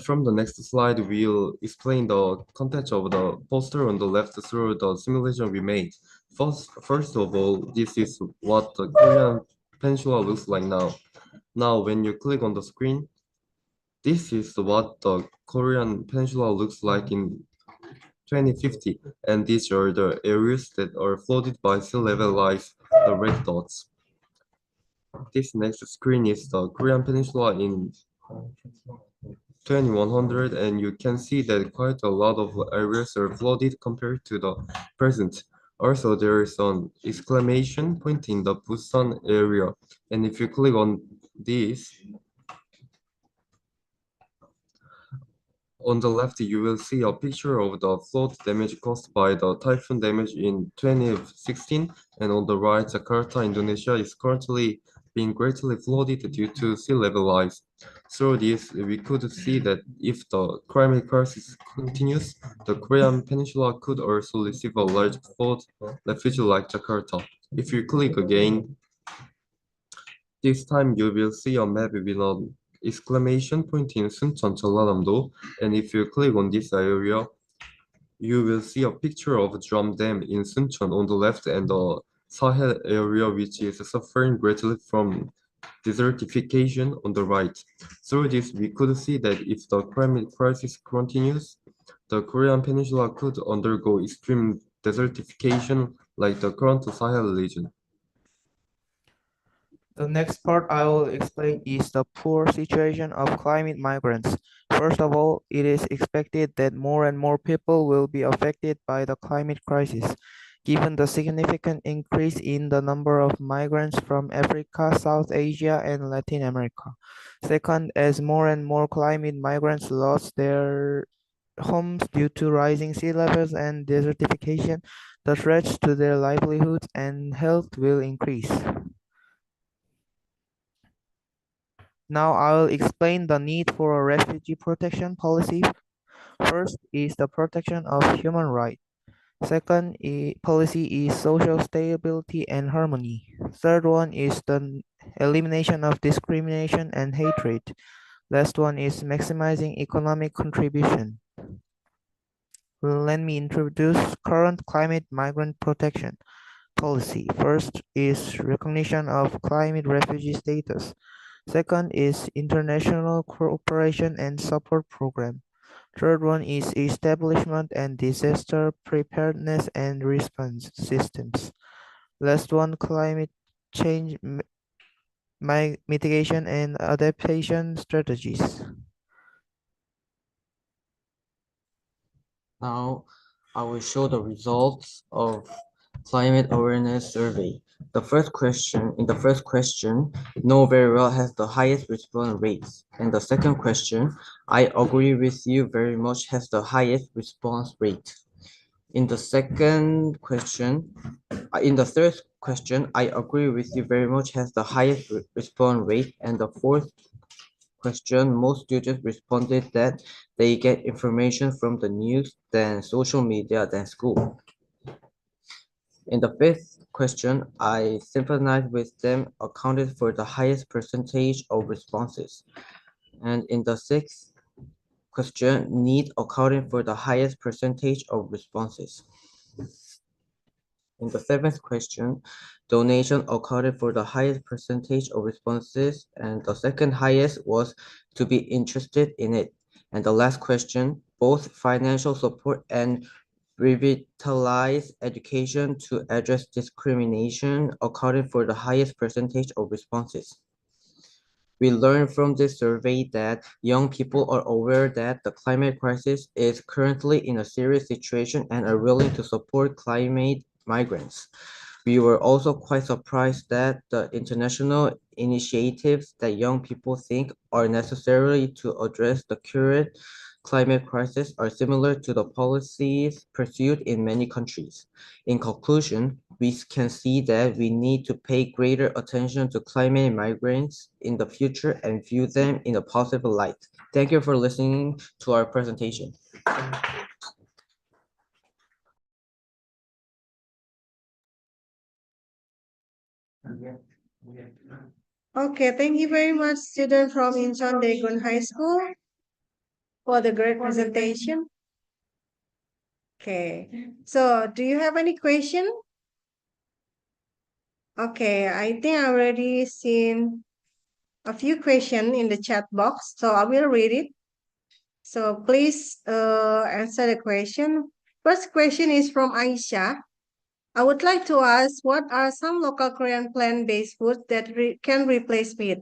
From the next slide, we'll explain the content of the poster on the left through the simulation we made. First of all, this is what the Korean Peninsula looks like now. Now, when you click on the screen, this is what the Korean Peninsula looks like in 2050, and these are the areas that are flooded by sea level rise, the red dots. This next screen is the Korean Peninsula in 2100, and you can see that quite a lot of areas are flooded compared to the present. Also, there is an exclamation point in the Busan area, and if you click on this, on the left, you will see a picture of the flood damage caused by the typhoon damage in 2016, and on the right, Jakarta, Indonesia is currently being greatly flooded due to sea level rise. Through this, we could see that if the climate crisis continues, the Korean Peninsula could also receive a large flood refuge like Jakarta. If you click again, this time you will see a map with an exclamation point in Suncheon, Jeollanam-do, and if you click on this area, you will see a picture of Drum Dam in Suncheon on the left and the Sahel area which is suffering greatly from desertification on the right. Through this, we could see that if the climate crisis continues, the Korean Peninsula could undergo extreme desertification like the current Sahel region. The next part I will explain is the poor situation of climate migrants. First of all, it is expected that more and more people will be affected by the climate crisis, given the significant increase in the number of migrants from Africa, South Asia, and Latin America. Second, as more and more climate migrants lost their homes due to rising sea levels and desertification, the threats to their livelihoods and health will increase. Now I will explain the need for a refugee protection policy. First is the protection of human rights. Second policy is social stability and harmony. Third one is the elimination of discrimination and hatred. Last one is maximizing economic contribution. Let me introduce current climate migrant protection policy. First is recognition of climate refugee status. Second is international cooperation and support program. Third one is establishment and disaster preparedness and response systems. Last one, climate change mitigation and adaptation strategies. Now, I will show the results of climate awareness survey. In the first question, know very well has the highest response rates. And the second question, I agree with you very much has the highest response rate. In the second question, in the third question, I agree with you very much has the highest response rate. And the fourth question, most students responded that they get information from the news, then social media, then school. In the fifth question, I sympathize with them accounted for the highest percentage of responses. And in the sixth question, need accounted for the highest percentage of responses. In the seventh question, donation accounted for the highest percentage of responses, and the second highest was to be interested in it. And the last question, both financial support and revitalize education to address discrimination accounted for the highest percentage of responses. We learned from this survey that young people are aware that the climate crisis is currently in a serious situation and are willing to support climate migrants. We were also quite surprised that the international initiatives that young people think are necessary to address the current climate crisis are similar to the policies pursued in many countries. In conclusion, we can see that we need to pay greater attention to climate migrants in the future and view them in a positive light. Thank you for listening to our presentation. Okay, thank you very much, student from Incheon Daegun High School, for the great presentation. Okay, so do you have any question? Okay, I think I already seen a few questions in the chat box, so I will read it. So please answer the question. First question is from Aisha. I would like to ask, what are some local Korean plant-based foods that can replace meat?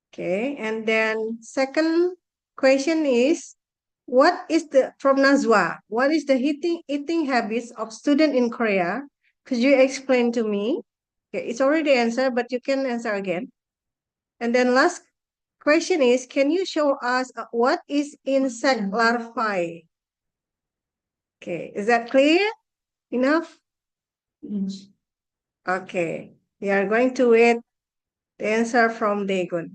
Okay, and then second question is, what is the, from Nazwa, what is the eating habits of student in Korea? Could you explain to me? Okay, it's already answered, but you can answer again. And then last question is, can you show us what is insect larvae? Okay, is that clear enough? Okay, we are going to wait the answer from Daegun.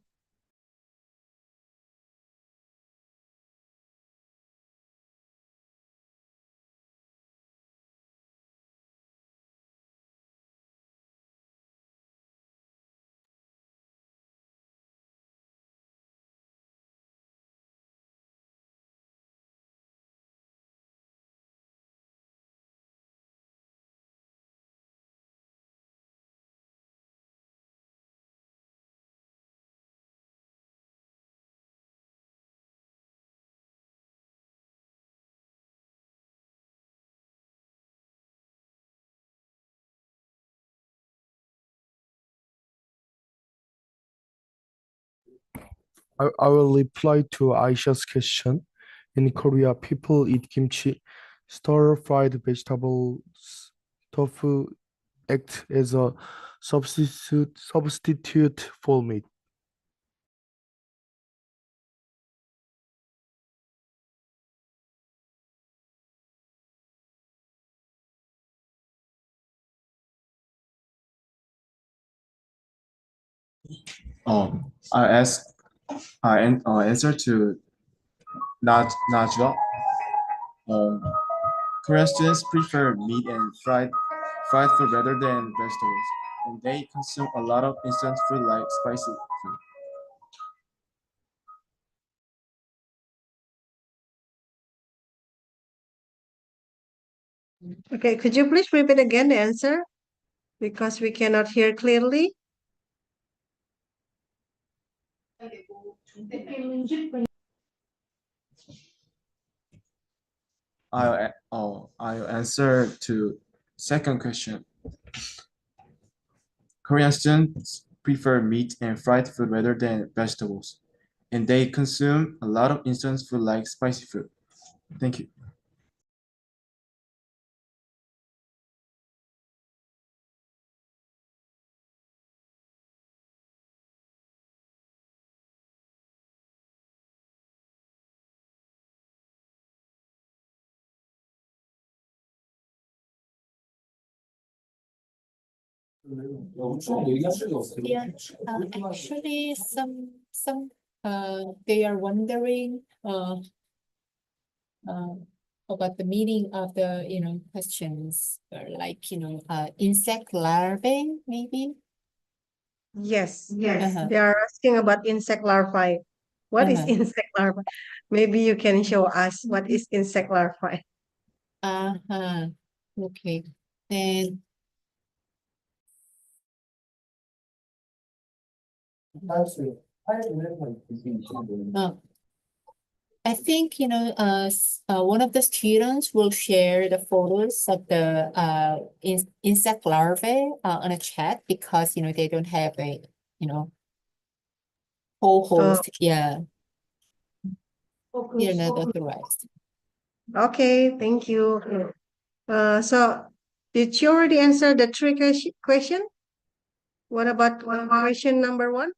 I will reply to Aisha's question. In Korea, people eat kimchi, stir-fried vegetables, tofu act as a substitute for meat. I asked, answer to Najwa. Korean students prefer meat and fried food rather than vegetables, and they consume a lot of instant food like spicy food. Okay, could you please repeat again the answer? Because we cannot hear clearly. I'll answer to second question. Korean students prefer meat and fried food rather than vegetables, and they consume a lot of instant food like spicy food. Thank you. Yeah, actually, they are wondering about the meaning of the questions, like insect larvae, maybe. Yes, Uh-huh. they are asking about insect larvae. What is insect larvae? Maybe you can show us what is insect larvae. Okay. Then I think one of the students will share the photos of the insect larvae on a chat, because they don't have a co-host. Yeah, you're not authorized. Okay, thank you. So did you already answer the three question? What about question number 1?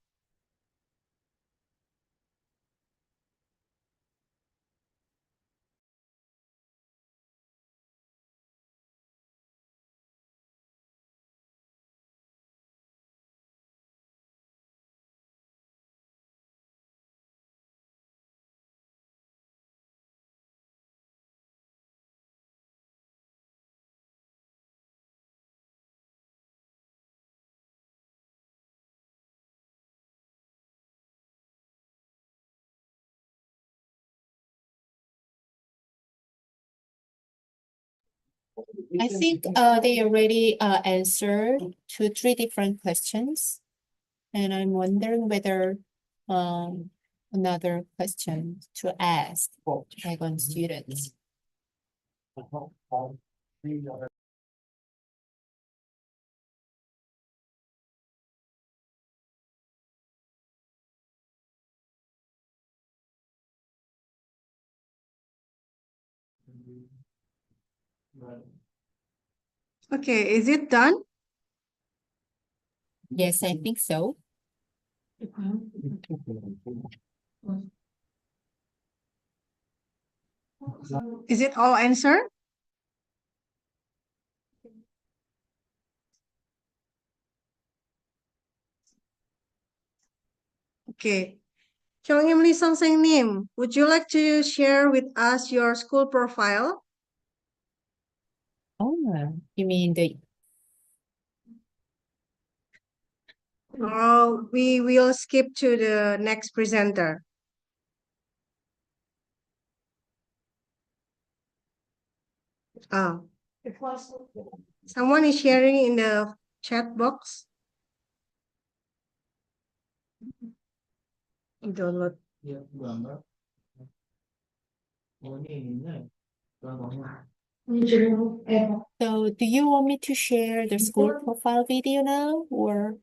I think they already answered 3 different questions, and I'm wondering whether another question to ask for Daegun students. Okay, is it done? Yes, I think so. Is it all answered? Okay. Chong Lee Song Seng Nim, would you like to share with us your school profile? Oh, you mean Or we will skip to the next presenter? Oh. Someone is sharing in the chat box. Download. So do you want me to share the school profile video now, or?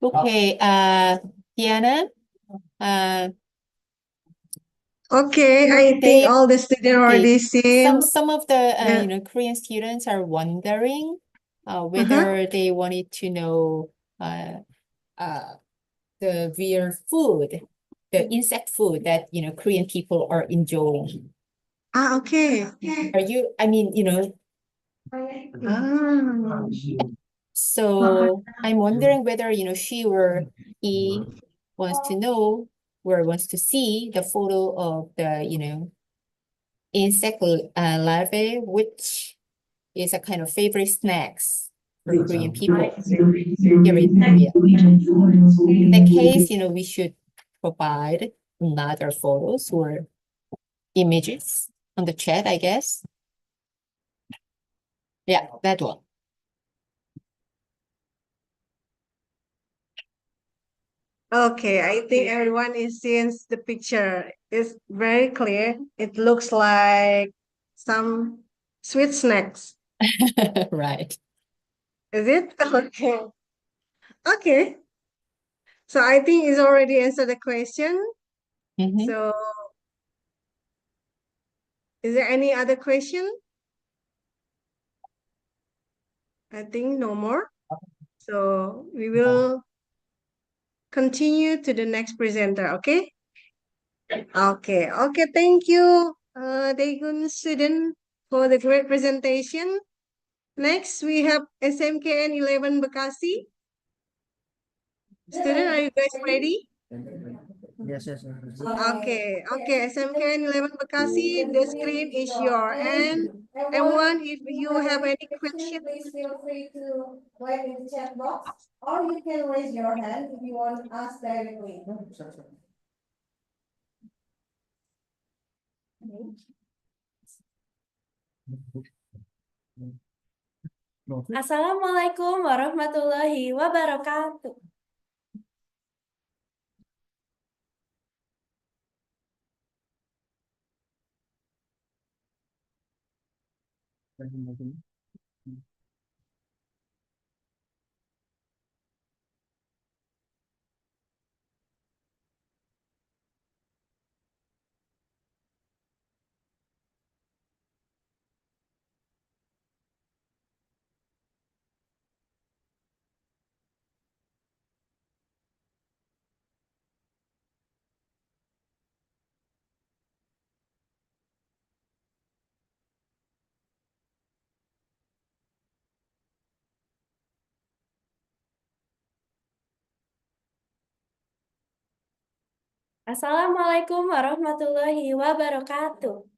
Okay, Diana, okay, I think all the students already seen. Some of the Korean students are wondering whether they wanted to know the real food, the insect food that Korean people are enjoying. Okay. Are you? I mean, So I'm wondering whether she or he wants to know or wants to see the photo of the insect larvae, which is a kind of favorite snacks for Korean people here in Korea. In that case, we should provide another photos or images on the chat, I guess. Yeah, that one. Okay, I think everyone is seeing the picture. It's very clear. It looks like some sweet snacks. Right. Is it? Okay. Okay. So I think it's already answered the question. So is there any other question? I think no more. So we will continue to the next presenter, okay? Okay, okay, thank you, Daegun student, for the great presentation. Next, we have SMKN 11 Bekasi. Student, are you guys ready? Yes, yes. Okay, okay, SMKN 11 Bekasi, the screen is yours. And everyone, if you have any question, please feel free to write in the chat box, or you can raise your hand if you want to ask directly. Assalamualaikum warahmatullahi wabarakatuh. Assalamualaikum warahmatullahi wabarakatuh.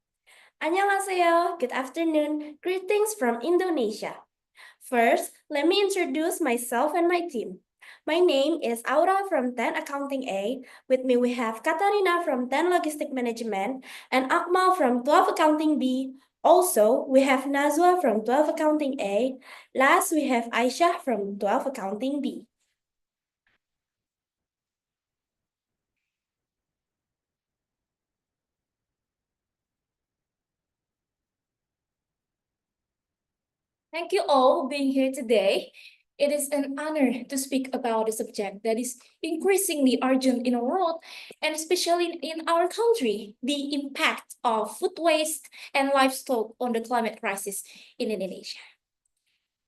Annyeonghaseyo, good afternoon. Greetings from Indonesia. First, let me introduce myself and my team. My name is Aura from 10 Accounting A. With me we have Katarina from 10 Logistic Management and Akmal from 12 Accounting B. Also, we have Nazwa from 12 Accounting A. Last, we have Aisyah from 12 Accounting B. Thank you all for being here today. It is an honor to speak about a subject that is increasingly urgent in our world, and especially in our country, the impact of food waste and livestock on the climate crisis in Indonesia.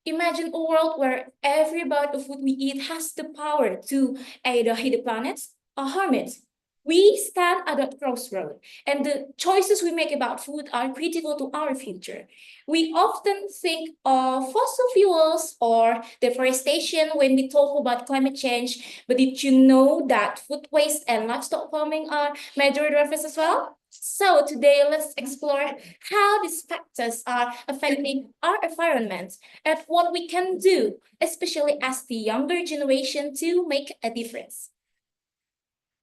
Imagine a world where every bite of food we eat has the power to either heal the planet or harm it. We stand at a crossroad, and the choices we make about food are critical to our future. We often think of fossil fuels or deforestation when we talk about climate change, but did you know that food waste and livestock farming are major drivers as well? So today, let's explore how these factors are affecting our environment and what we can do, especially as the younger generation, to make a difference.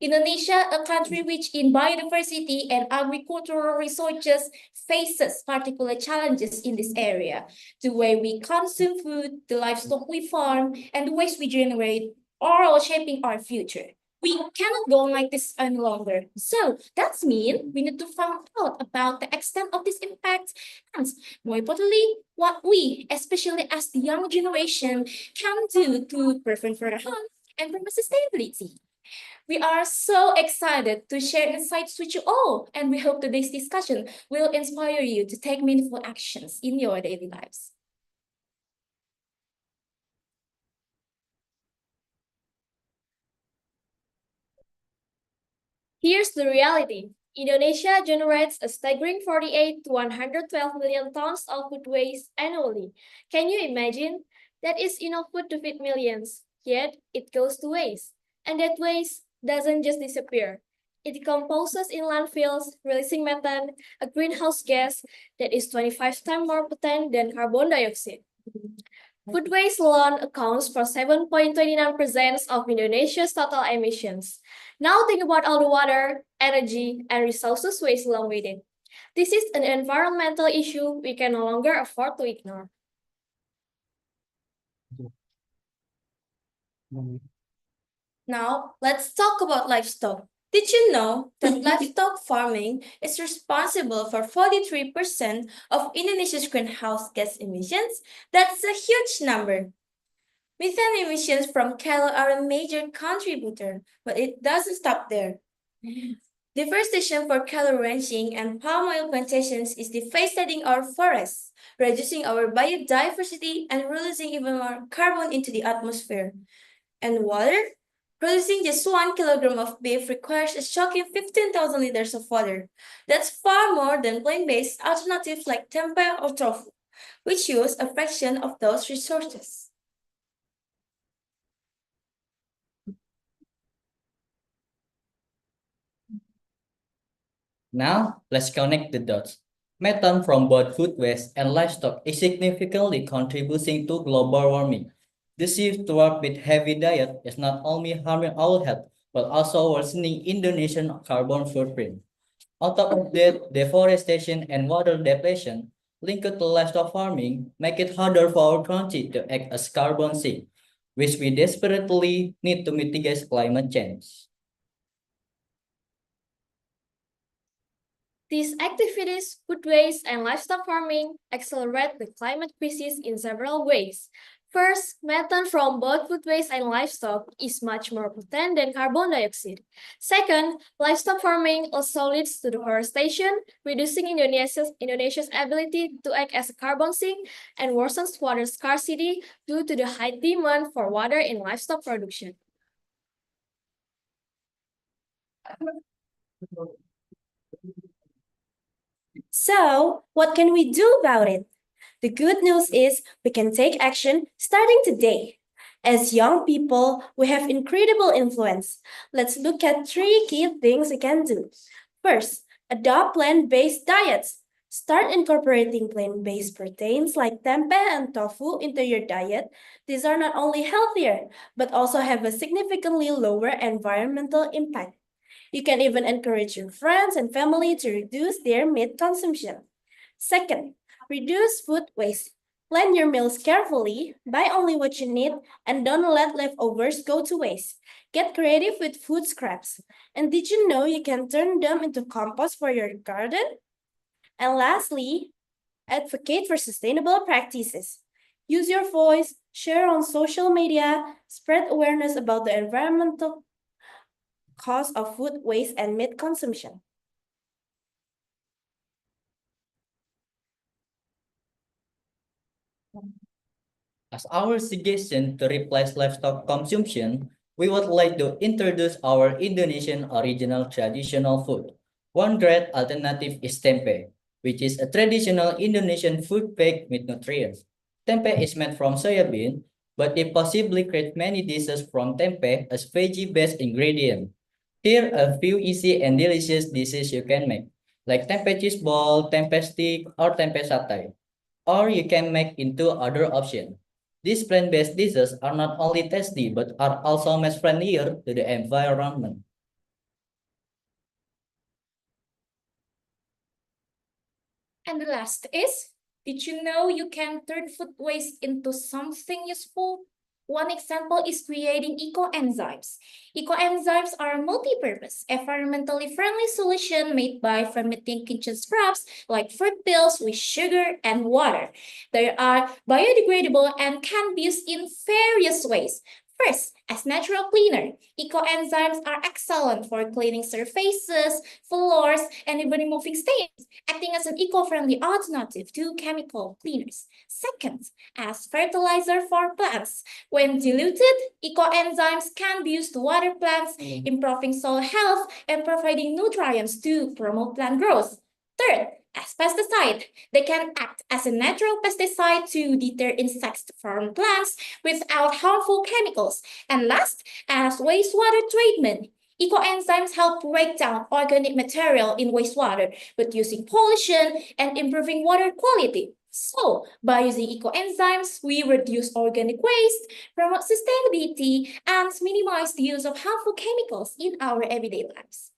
Indonesia, a country rich in biodiversity and agricultural resources, faces particular challenges in this area. The way we consume food, the livestock we farm, and the waste we generate are all shaping our future. We cannot go on like this any longer. So that means we need to find out about the extent of this impact and, more importantly, what we, especially as the young generation, can do to prevent further harm and promote sustainability. We are so excited to share insights with you all, and we hope today's discussion will inspire you to take meaningful actions in your daily lives. Here's the reality. Indonesia generates a staggering 48 to 112 million tons of food waste annually. Can you imagine? That is enough food to feed millions, yet it goes to waste. And that waste doesn't just disappear. It decomposes in landfills, releasing methane, a greenhouse gas that is 25 times more potent than carbon dioxide. Food waste alone accounts for 7.29% of Indonesia's total emissions. Now think about all the water, energy, and resources waste along with it. This is an environmental issue we can no longer afford to ignore. Now, let's talk about livestock. Did you know that livestock farming is responsible for 43% of Indonesia's greenhouse gas emissions? That's a huge number. Methane emissions from cattle are a major contributor, but it doesn't stop there. Deforestation for cattle ranching and palm oil plantations is devastating our forests, reducing our biodiversity and releasing even more carbon into the atmosphere. And water? Producing just 1 kilogram of beef requires a shocking 15,000 liters of water. That's far more than plant-based alternatives like tempeh or tofu, which use a fraction of those resources. Now, let's connect the dots. Methane from both food waste and livestock is significantly contributing to global warming. The shift toward meat-heavy diet is not only harming our health, but also worsening Indonesian carbon footprint. On top of that, deforestation and water depletion linked to livestock farming make it harder for our country to act as carbon sink, which we desperately need to mitigate climate change. These activities, food waste, and livestock farming accelerate the climate crisis in several ways. First, methane from both food waste and livestock is much more potent than carbon dioxide. Second, livestock farming also leads to deforestation, reducing Indonesia's ability to act as a carbon sink and worsens water scarcity due to the high demand for water in livestock production. So, what can we do about it? The good news is we can take action starting today. As young people, we have incredible influence. Let's look at 3 key things we can do. First, adopt plant-based diets. Start incorporating plant-based proteins like tempeh and tofu into your diet. These are not only healthier, but also have a significantly lower environmental impact. You can even encourage your friends and family to reduce their meat consumption. Second, reduce food waste. Plan your meals carefully, buy only what you need, and don't let leftovers go to waste. Get creative with food scraps. And did you know you can turn them into compost for your garden? And lastly, advocate for sustainable practices. Use your voice, share on social media, spread awareness about the environmental cost of food waste and meat consumption. As our suggestion to replace livestock consumption, we would like to introduce our Indonesian original traditional food. One great alternative is tempeh, which is a traditional Indonesian food packed with nutrients. Tempeh is made from soybean, but they possibly create many dishes from tempeh as veggie-based ingredient. Here are a few easy and delicious dishes you can make, like tempeh cheese ball, tempeh stick, or tempeh satay. Or you can make into other options. These plant-based dishes are not only tasty but are also much friendlier to the environment. And the last is, did you know you can turn food waste into something useful? One example is creating eco-enzymes. Eco-enzymes are a multi-purpose, environmentally friendly solution made by fermenting kitchen scraps like fruit peels with sugar and water. They are biodegradable and can be used in various ways. First, as natural cleaner, eco-enzymes are excellent for cleaning surfaces, floors, and even removing stains, acting as an eco-friendly alternative to chemical cleaners. Second, as fertilizer for plants. When diluted, eco-enzymes can be used to water plants, improving soil health and providing nutrients to promote plant growth. Third, as pesticide, they can act as a natural pesticide to deter insects from plants without harmful chemicals. And last, as wastewater treatment, eco-enzymes help break down organic material in wastewater, reducing pollution and improving water quality. So, by using eco-enzymes, we reduce organic waste, promote sustainability, and minimize the use of harmful chemicals in our everyday lives.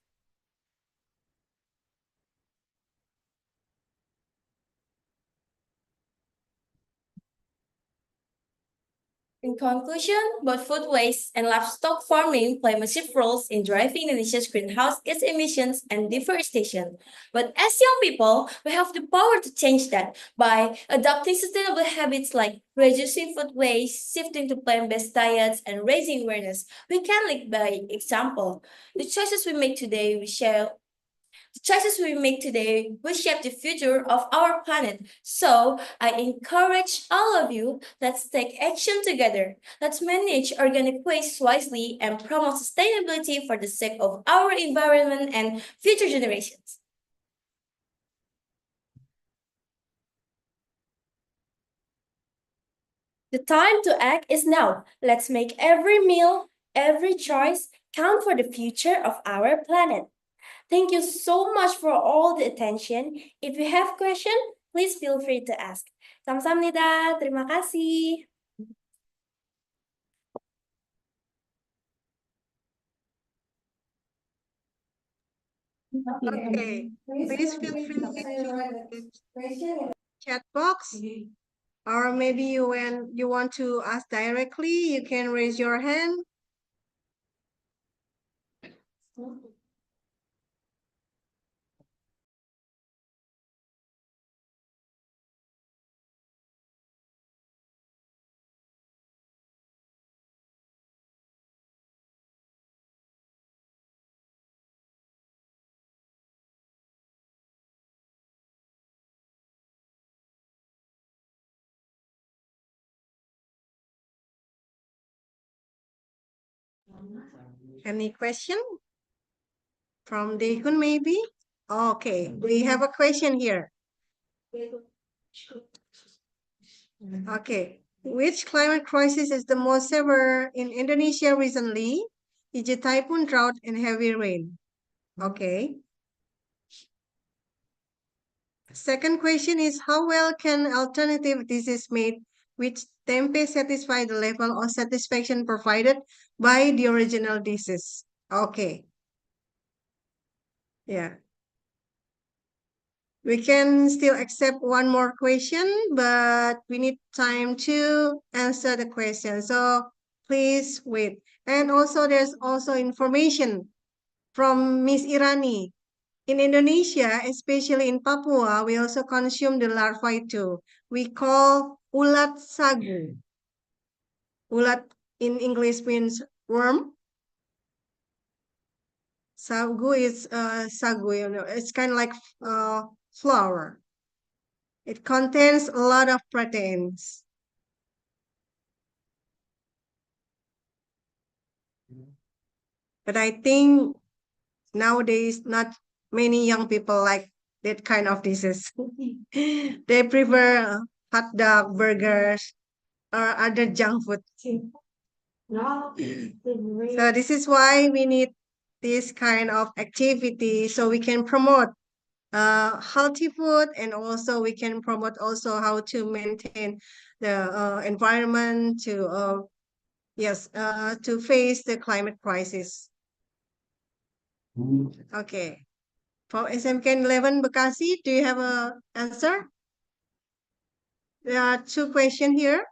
In conclusion, both food waste and livestock farming play massive roles in driving Indonesia's greenhouse gas emissions and deforestation. But as young people, we have the power to change that by adopting sustainable habits like reducing food waste, shifting to plant-based diets, and raising awareness. We can lead by example. The choices we make today, the choices we make today will shape the future of our planet. So I encourage all of you, let's take action together. Let's manage organic waste wisely and promote sustainability for the sake of our environment and future generations. The time to act is now. Let's make every meal, every choice count for the future of our planet. Thank you so much for all the attention. If you have question, please feel free to ask. Kamsahamnida, terima kasih. Okay, please feel free to chat box, or maybe when you want to ask directly, you can raise your hand. Any question from Daegun maybe? Okay, we have a question here. Okay, which climate crisis is the most severe in Indonesia recently? Is it typhoon, drought, and heavy rain? Okay. Second question is, how well can alternative dishes made with tempeh satisfy the level of satisfaction provided by the original dishes? Okay. Yeah. We can still accept one more question, but we need time to answer the question. So please wait. And also there's also information from Miss Irani. In Indonesia, especially in Papua, we also consume the larvae too. We call ulat sagu. Ulat in English means worm. Sagu is sagu, it's kind of like flour. It contains a lot of proteins. But I think nowadays not many young people like that kind of dishes. They prefer hot dog, burgers, or other junk food. So this is why we need this kind of activity so we can promote healthy food, and also we can promote also how to maintain the environment to to face the climate crisis. Okay. For SMK 11 Bekasi, do you have a answer? There are two questions here.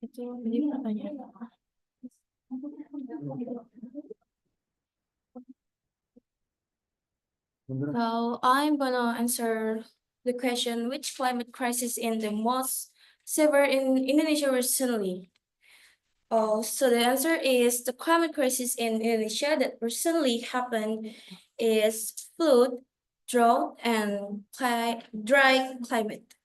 Itu jadi pertanyaan. So I'm gonna answer the question, which climate crisis is the most severe in Indonesia recently? Oh, so the answer is the climate crisis in Indonesia that recently happened is flood, drought, and dry climate.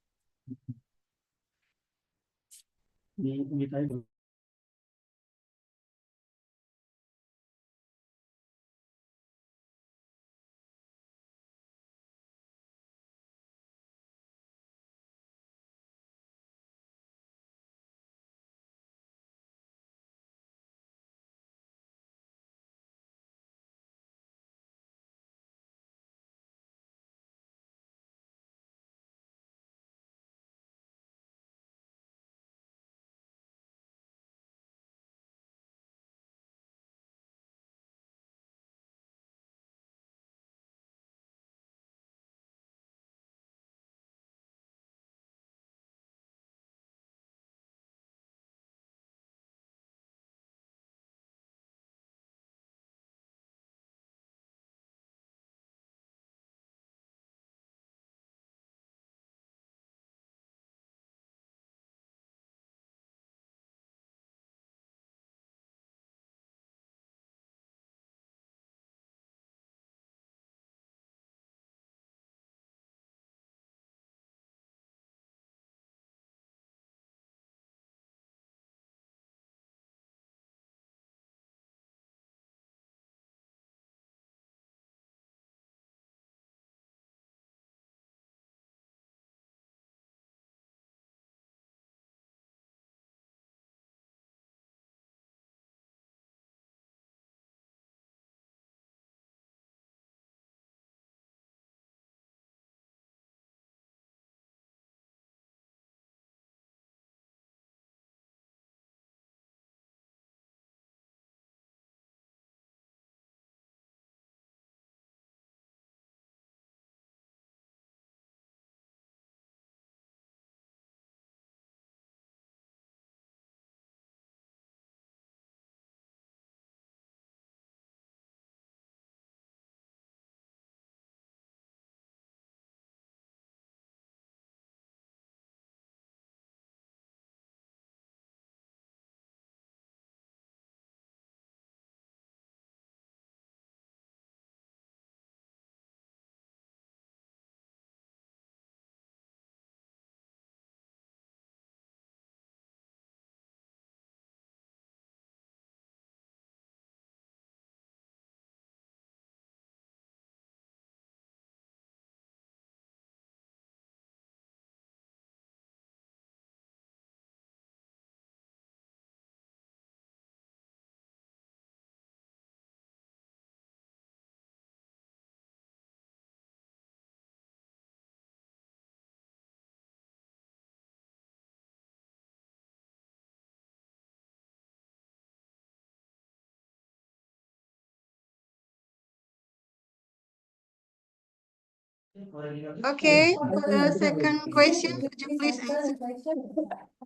Okay, for the second question, could you please answer?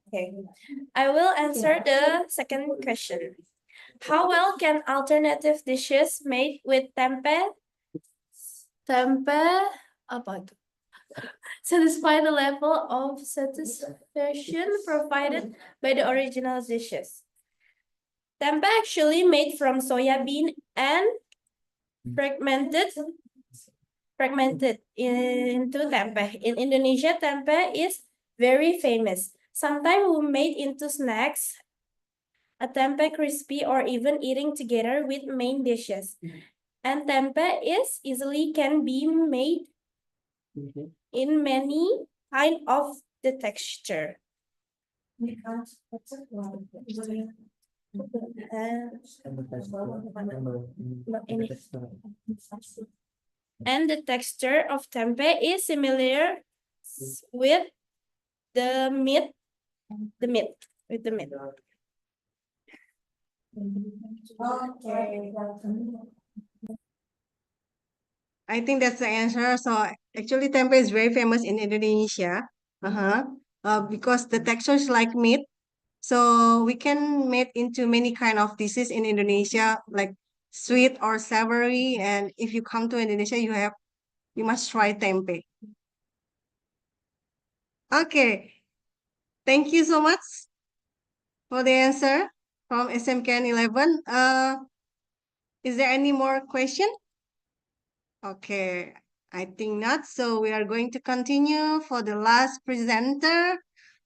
Okay, I will answer the second question. How well can alternative dishes made with tempeh apa itu? Satisfy the level of satisfaction provided by the original dishes? Tempeh actually made from soya bean and fragmented into tempeh. In Indonesia, tempeh is very famous. Sometimes we made into snacks, a tempeh crispy, or even eating together with main dishes. And tempeh is easily can be made in many kind of the texture. And the texture of tempeh is similar with the meat, with the meat. Okay. I think that's the answer. So actually, tempeh is very famous in Indonesia. Because the texture is like meat. So we can make into many kind of dishes in Indonesia, like sweet or savory. And if you come to Indonesia, you must try tempe. Okay, thank you so much for the answer from SMK 11. Is there any more question? Okay, I think not. So we are going to continue for the last presenter.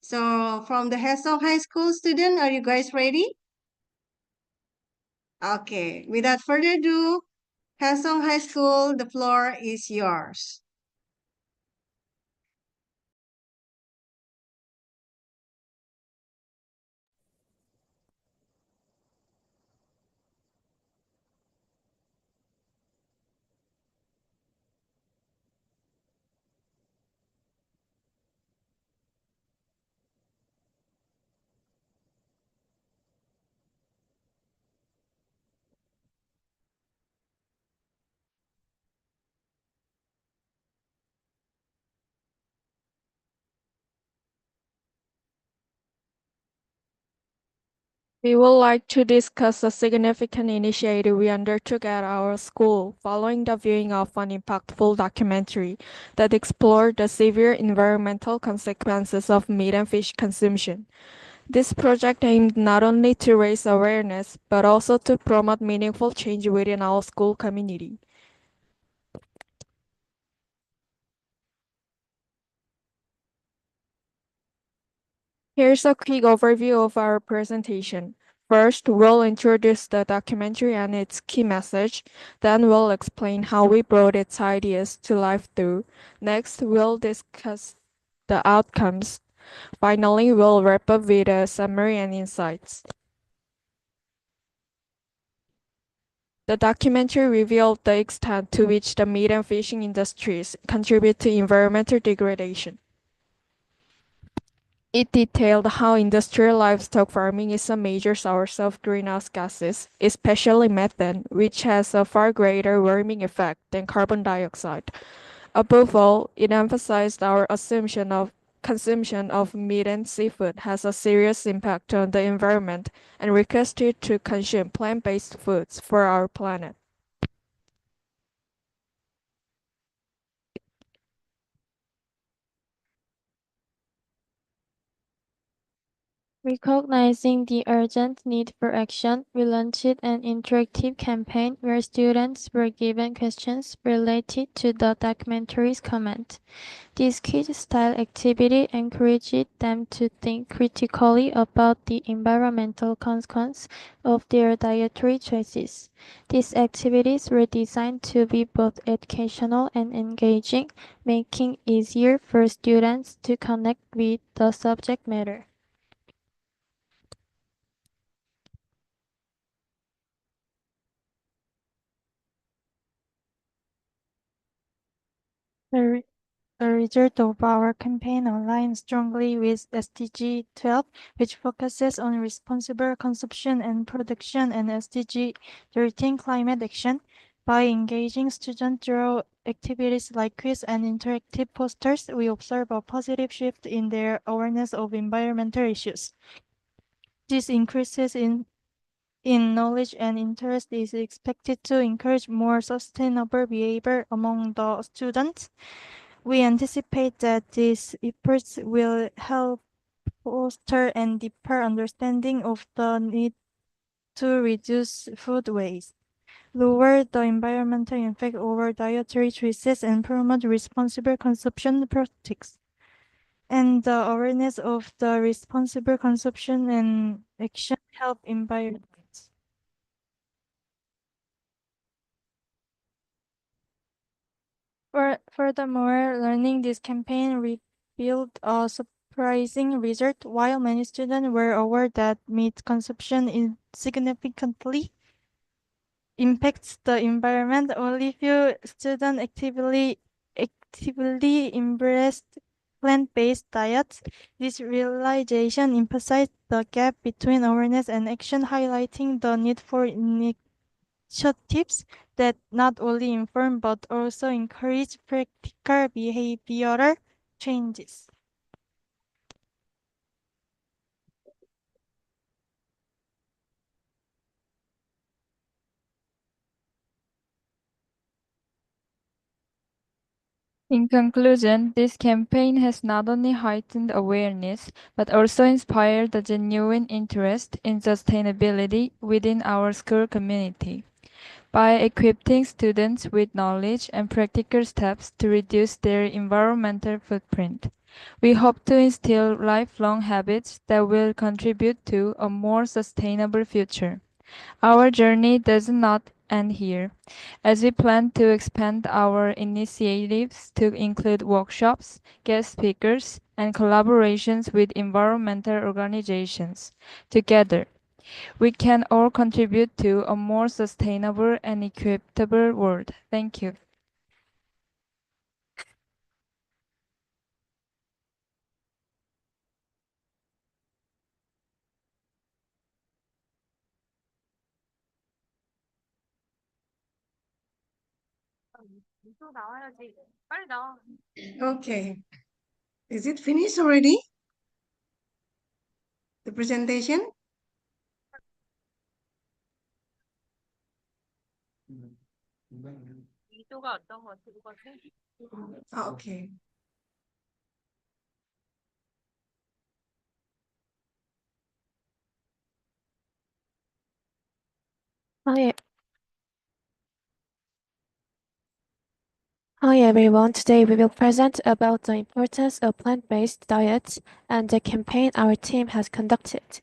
So from the Haesong High School student, are you guys ready? Okay, without further ado, Haesong High School, the floor is yours. We would like to discuss a significant initiative we undertook at our school following the viewing of an impactful documentary that explored the severe environmental consequences of meat and fish consumption. This project aimed not only to raise awareness, but also to promote meaningful change within our school community. Here's a quick overview of our presentation. First, we'll introduce the documentary and its key message. Then we'll explain how we brought its ideas to life through. Next, we'll discuss the outcomes. Finally, we'll wrap up with a summary and insights. The documentary revealed the extent to which the meat and fishing industries contribute to environmental degradation. It detailed how industrial livestock farming is a major source of greenhouse gases, especially methane, which has a far greater warming effect than carbon dioxide. Above all, it emphasized our assumption of consumption of meat and seafood has a serious impact on the environment and requested to consume plant-based foods for our planet. Recognizing the urgent need for action, we launched an interactive campaign where students were given questions related to the documentary's content. This quiz-style activity encouraged them to think critically about the environmental consequences of their dietary choices. These activities were designed to be both educational and engaging, making it easier for students to connect with the subject matter. The result of our campaign aligns strongly with SDG 12, which focuses on responsible consumption and production, and SDG 13, climate action. By engaging students through activities like quiz and interactive posters, we observe a positive shift in their awareness of environmental issues. This increases in knowledge and interest is expected to encourage more sustainable behavior among the students. We anticipate that these efforts will help foster a deeper understanding of the need to reduce food waste, lower the environmental impact of our dietary choices, and promote responsible consumption practices. And the awareness of the responsible consumption and action help environment. Furthermore, learning this campaign revealed a surprising result. While many students were aware that meat consumption significantly impacts the environment, only few students actively embraced plant-based diets. This realization emphasized the gap between awareness and action, highlighting the need for initiatives that not only inform but also encourage practical behavioral changes. In conclusion, this campaign has not only heightened awareness, but also inspired a genuine interest in sustainability within our school community. By equipping students with knowledge and practical steps to reduce their environmental footprint, we hope to instill lifelong habits that will contribute to a more sustainable future. Our journey does not end here, as we plan to expand our initiatives to include workshops, guest speakers, and collaborations with environmental organizations. Together, we can all contribute to a more sustainable and equitable world. Thank you. Okay. Is it finished already? The presentation? Okay. Hi, hi everyone. Today we will present about the importance of plant-based diets and the campaign our team has conducted.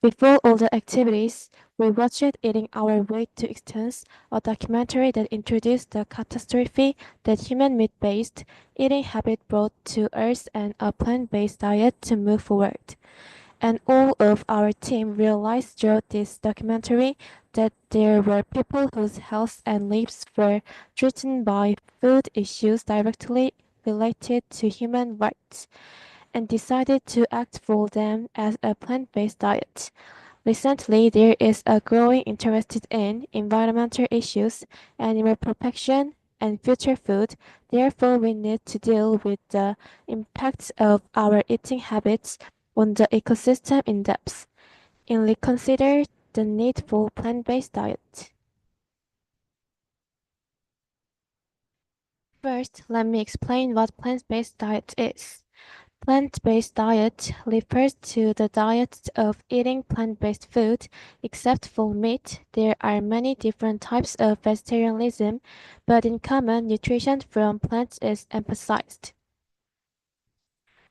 Before all the activities, we watched Eating Our Way to Extinction, a documentary that introduced the catastrophe that human meat-based eating habit brought to Earth and a plant-based diet to move forward. And all of our team realized through this documentary that there were people whose health and lives were threatened by food issues directly related to human rights, and decided to act for them as a plant-based diet. Recently, there is a growing interest in environmental issues, animal protection, and future food. Therefore, we need to deal with the impacts of our eating habits on the ecosystem in depth, and reconsider the need for plant-based diet. First, let me explain what plant-based diet is. Plant-based diet refers to the diet of eating plant-based food. Except for meat, there are many different types of vegetarianism, but in common, nutrition from plants is emphasized.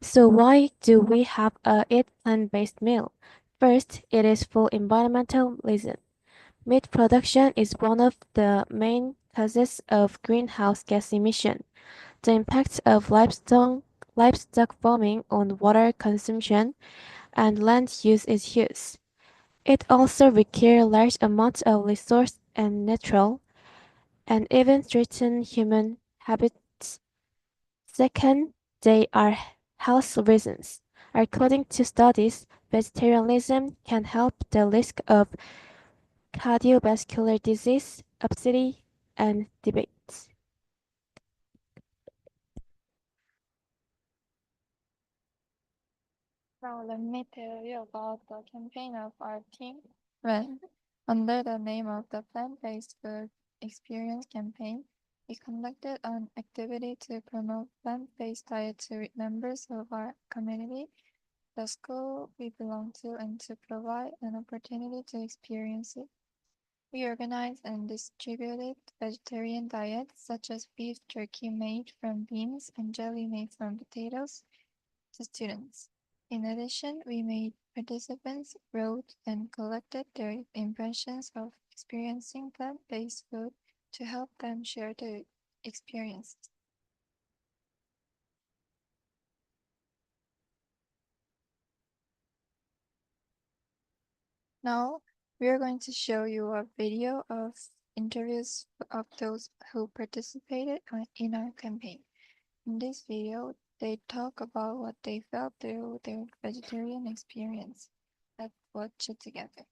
So why do we have a eat plant-based meal? First, it is for environmental reason. Meat production is one of the main causes of greenhouse gas emission. The impact of livestock farming on water consumption and land use is huge. It also requires large amounts of resource and natural and even threaten human habitats. Second, they are health reasons. According to studies, vegetarianism can help the risk of cardiovascular disease, obesity, and diabetes. Now let me tell you about the campaign of our team. Well, under the name of the Plant-Based Food Experience campaign, we conducted an activity to promote plant-based diet to members of our community, the school we belong to, and to provide an opportunity to experience it. We organized and distributed vegetarian diets such as beef jerky made from beans and jelly made from potatoes to students. In addition, we made participants wrote and collected their impressions of experiencing plant-based food to help them share their experiences. Now, we are going to show you a video of interviews of those who participated in our campaign. In this video, they talk about what they felt through their vegetarian experience. Let's watch it together.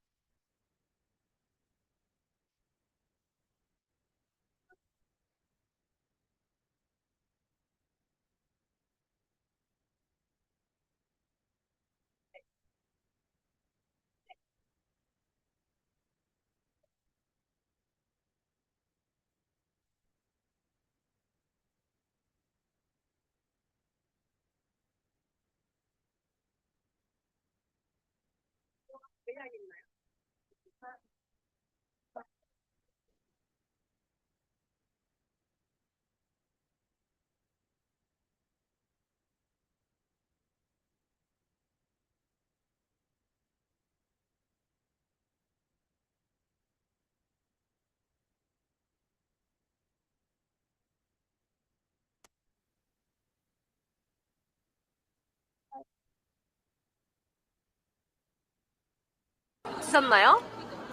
드셨나요?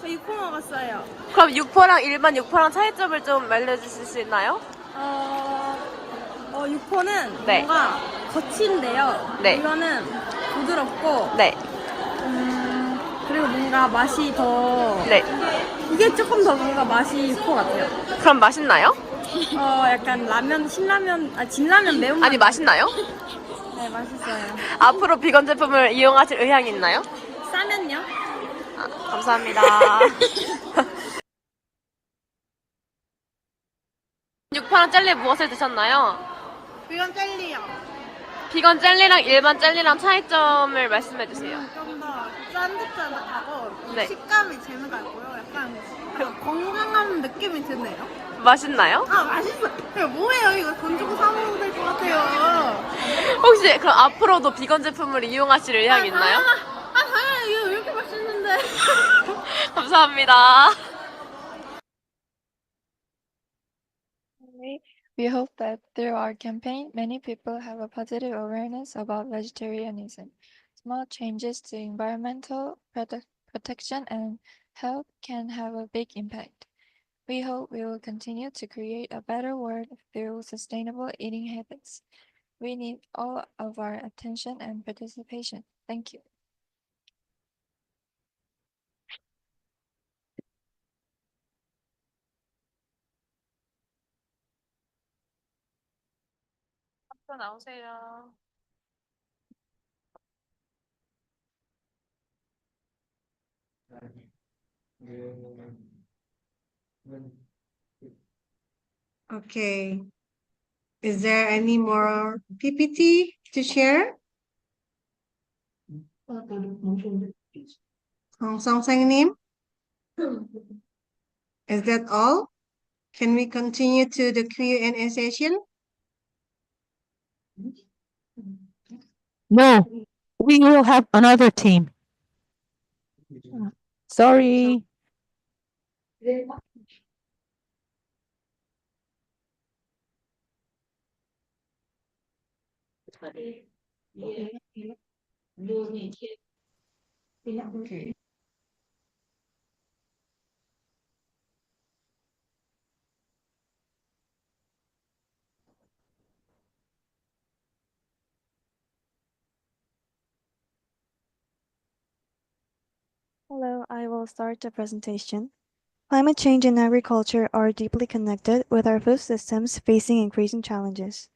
저 6포 먹었어요. 그럼 육포랑 일반 육포랑 차이점을 좀 알려주실 수 있나요? 6포는 네. 뭔가 거친데요. 네. 이거는 부드럽고, 네. 그리고 뭔가 맛이 더, 네. 이게 조금 더 뭔가 맛이 6포 같아요. 그럼 맛있나요? 약간 라면, 신라면, 진라면 매운맛. 아니, 맛있나요? 네, 맛있어요. 앞으로 비건 제품을 이용하실 의향이 있나요? 싸면요? 감사합니다. 육포랑 젤리 무엇을 드셨나요? 비건 젤리요. 비건 젤리랑 일반 젤리랑 차이점을 말씀해 주세요. 좀 더 쫀득쫀득하고, 네. 식감이 재미있고요. 약간 건강한 느낌이 드네요. 맛있나요? 맛있어요. 뭐예요? 이거 돈 주고 사 먹어도 될 것 같아요. 혹시 그럼 앞으로도 비건 제품을 이용하실 의향이 있나요? 당연히 이거 왜 이렇게 맛있는데. 감사합니다. We hope that through our campaign, many people have a positive awareness about vegetarianism. Small changes to environmental protection and health can have a big impact. We hope we will continue to create a better world through sustainable eating habits. We need all of our attention and participation. Thank you. 또 나오세요. Okay. Is there any more PPT to share? Hong Song Sang Nim? Is that all? Can we continue to the Q&A session? No, we will have another team. Sorry. Okay. Hello, I will start the presentation. Climate change and agriculture are deeply connected with our food systems facing increasing challenges.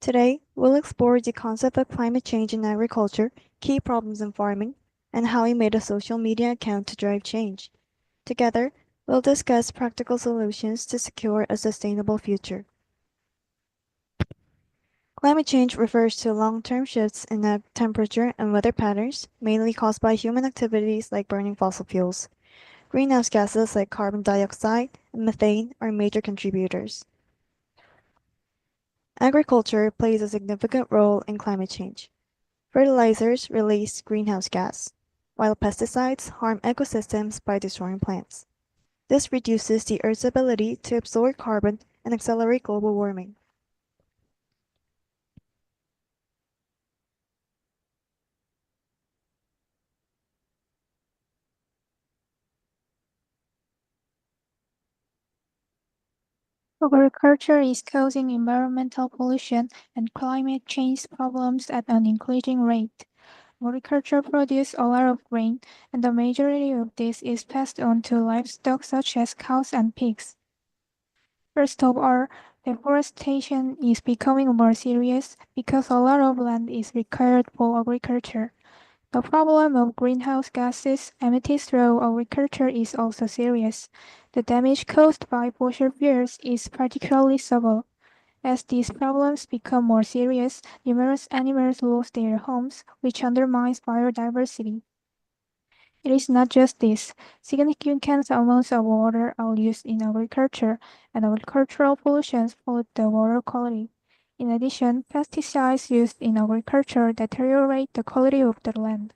Today, we'll explore the concept of climate change in agriculture, key problems in farming, and how we made a social media account to drive change. Together, we'll discuss practical solutions to secure a sustainable future. Climate change refers to long-term shifts in temperature and weather patterns, mainly caused by human activities like burning fossil fuels. Greenhouse gases like carbon dioxide and methane are major contributors. Agriculture plays a significant role in climate change. Fertilizers release greenhouse gas, while pesticides harm ecosystems by destroying plants. This reduces the Earth's ability to absorb carbon and accelerate global warming. Agriculture is causing environmental pollution and climate change problems at an increasing rate. Agriculture produces a lot of grain, and the majority of this is passed on to livestock such as cows and pigs. First of all, deforestation is becoming more serious because a lot of land is required for agriculture. The problem of greenhouse gases emitted through agriculture is also serious. The damage caused by fossil fuels is particularly severe. As these problems become more serious, numerous animals lose their homes, which undermines biodiversity. It is not just this. Significant amounts of water are used in agriculture, and agricultural pollution pollute the water quality. In addition, pesticides used in agriculture deteriorate the quality of the land.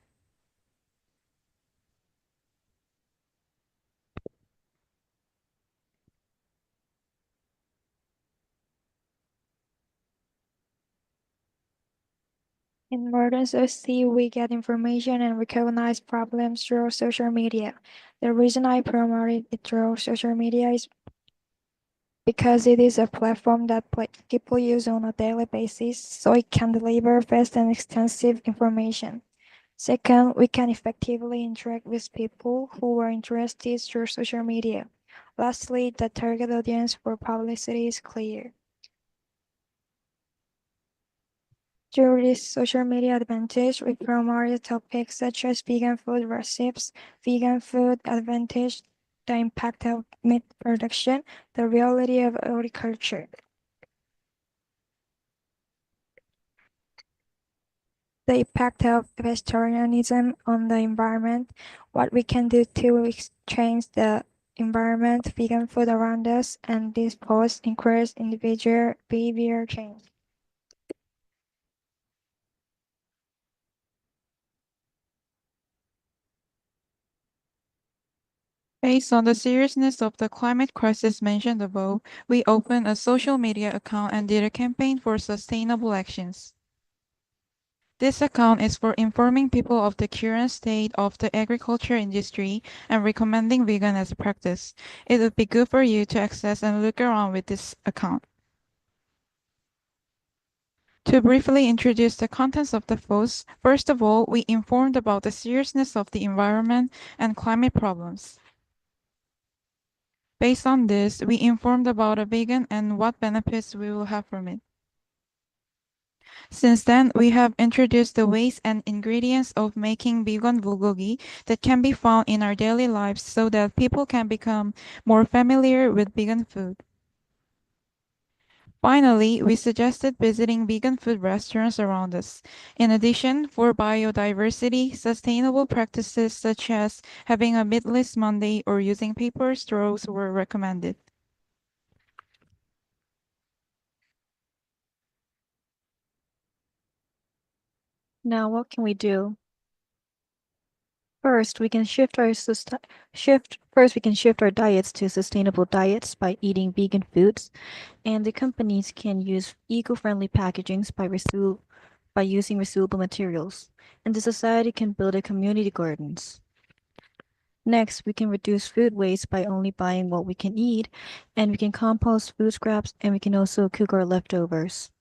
In modern society, we get information and recognize problems through social media. The reason I promoted it through social media is because it is a platform that people use on a daily basis, so it can deliver fast and extensive information. Second, we can effectively interact with people who are interested through social media. Lastly, the target audience for publicity is clear. Through this social media advantage, we promote topics such as vegan food recipes, vegan food advantage, the impact of meat production, the reality of agriculture. The impact of vegetarianism on the environment, what we can do to change the environment, vegan food around us, and this post encourage individual behavior change. Based on the seriousness of the climate crisis mentioned above, we opened a social media account and did a campaign for sustainable actions. This account is for informing people of the current state of the agriculture industry and recommending vegan as a practice. It would be good for you to access and look around with this account. To briefly introduce the contents of the post, first of all, we informed about the seriousness of the environment and climate problems. Based on this, we informed about a vegan and what benefits we will have from it. Since then, we have introduced the ways and ingredients of making vegan bulgogi that can be found in our daily lives so that people can become more familiar with vegan food. Finally, we suggested visiting vegan food restaurants around us. In addition, for biodiversity, sustainable practices such as having a meatless Monday or using paper straws were recommended. Now, what can we do? First, we can shift our diets to sustainable diets by eating vegan foods, and the companies can use eco-friendly packagings by using reusable materials, and the society can build a community gardens. Next, we can reduce food waste by only buying what we can eat, and we can compost food scraps, and we can also cook our leftovers.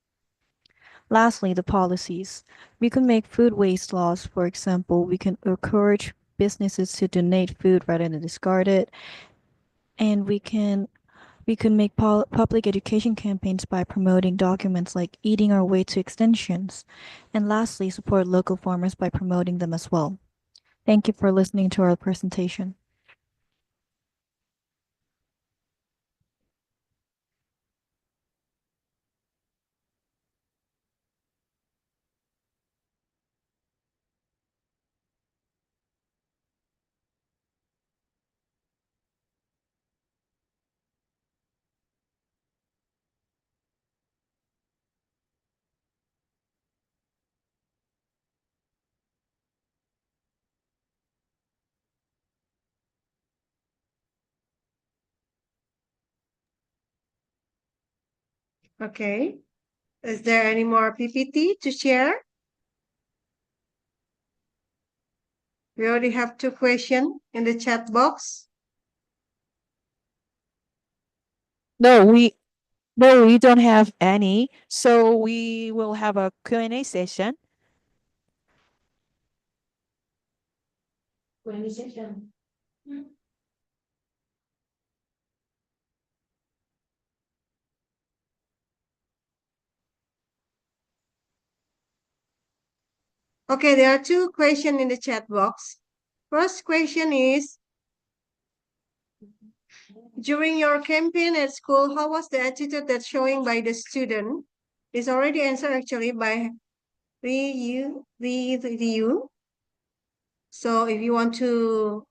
Lastly, the policies. We can make food waste laws. For example, we can encourage businesses to donate food rather than discard it. And we can make public education campaigns by promoting documents like Eating Our Way to Extinctions. And lastly, support local farmers by promoting them as well. Thank you for listening to our presentation. Okay. Is there any more PPT to share? We already have 2 questions in the chat box. No, we don't have any. So we will have a Q&A session. Okay, there are 2 questions in the chat box. First question is, during your campaign at school, how was the attitude that's showing by the student? It's already answered actually by Ryu. So if you want to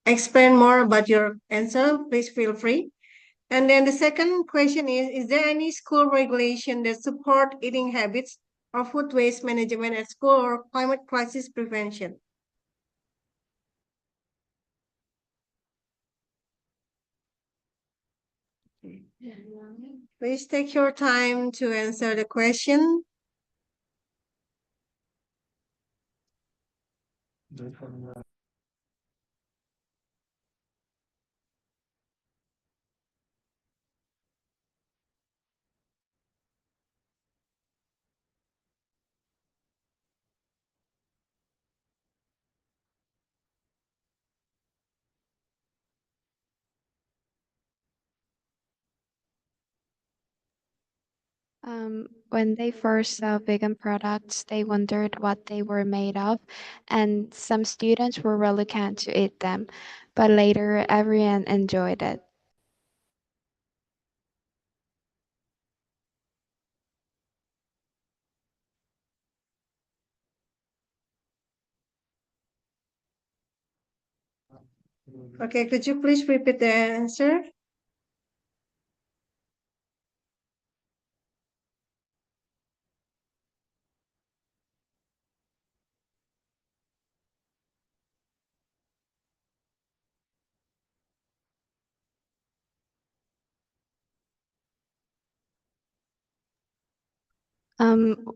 explain more about your answer, please feel free. And then the second question is there any school regulation that support eating habits or food waste management at school or climate crisis prevention? Please take your time to answer the question. When they first saw vegan products, they wondered what they were made of, and some students were reluctant to eat them, but later everyone enjoyed it. Okay, could you please repeat the answer?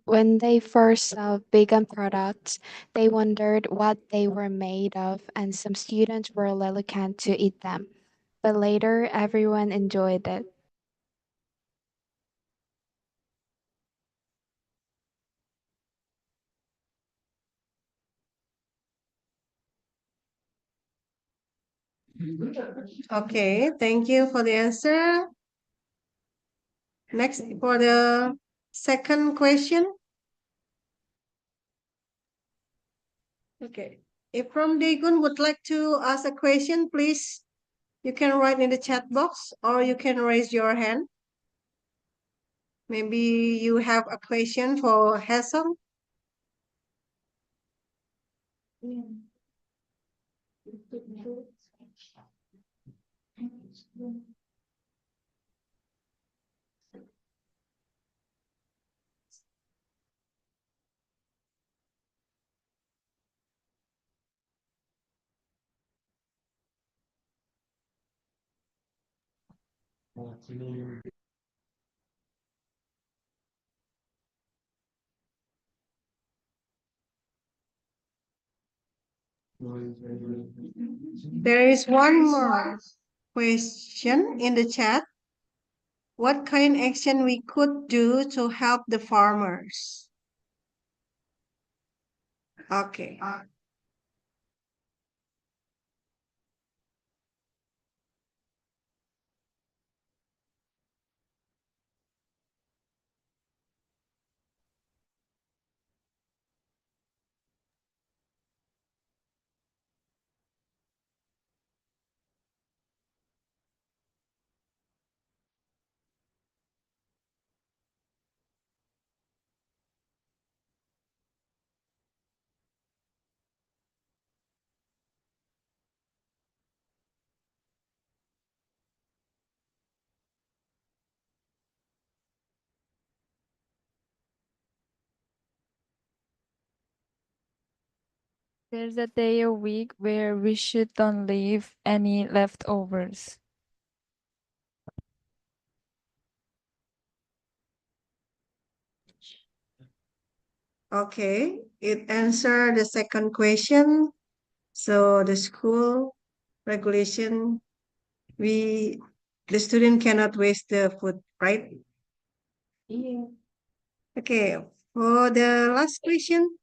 When they first saw vegan products, they wondered what they were made of, and some students were reluctant to eat them, but later everyone enjoyed it. Okay, thank you for the answer. Next, for the second question. Okay, if from Daegun would like to ask a question, please, you can write in the chat box or you can raise your hand. Maybe you have a question for Haesong. There is one more question in the chat. What kind of action we could do to help the farmers? Okay. There's a day a week where we should don't leave any leftovers. Okay, it answered the second question. So the school regulation, the student cannot waste the food, right? Yeah. Okay, for the last question,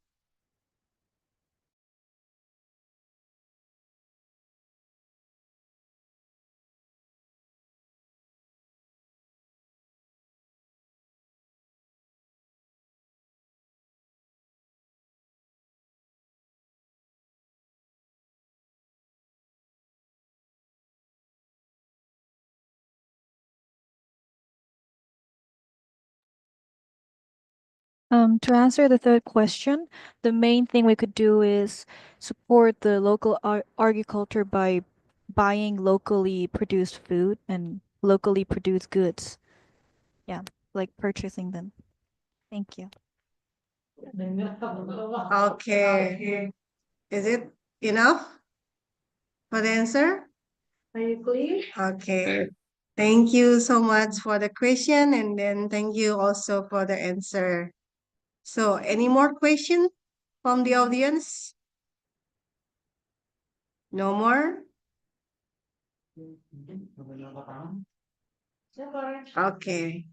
To answer the third question, the main thing we could do is support the local agriculture by buying locally produced food and locally produced goods. Yeah, like purchasing them. Thank you. Okay. Is it enough for the answer? Are you clear? Okay. Thank you so much for the question, and then thank you also for the answer. So, any more questions from the audience? No more? Okay.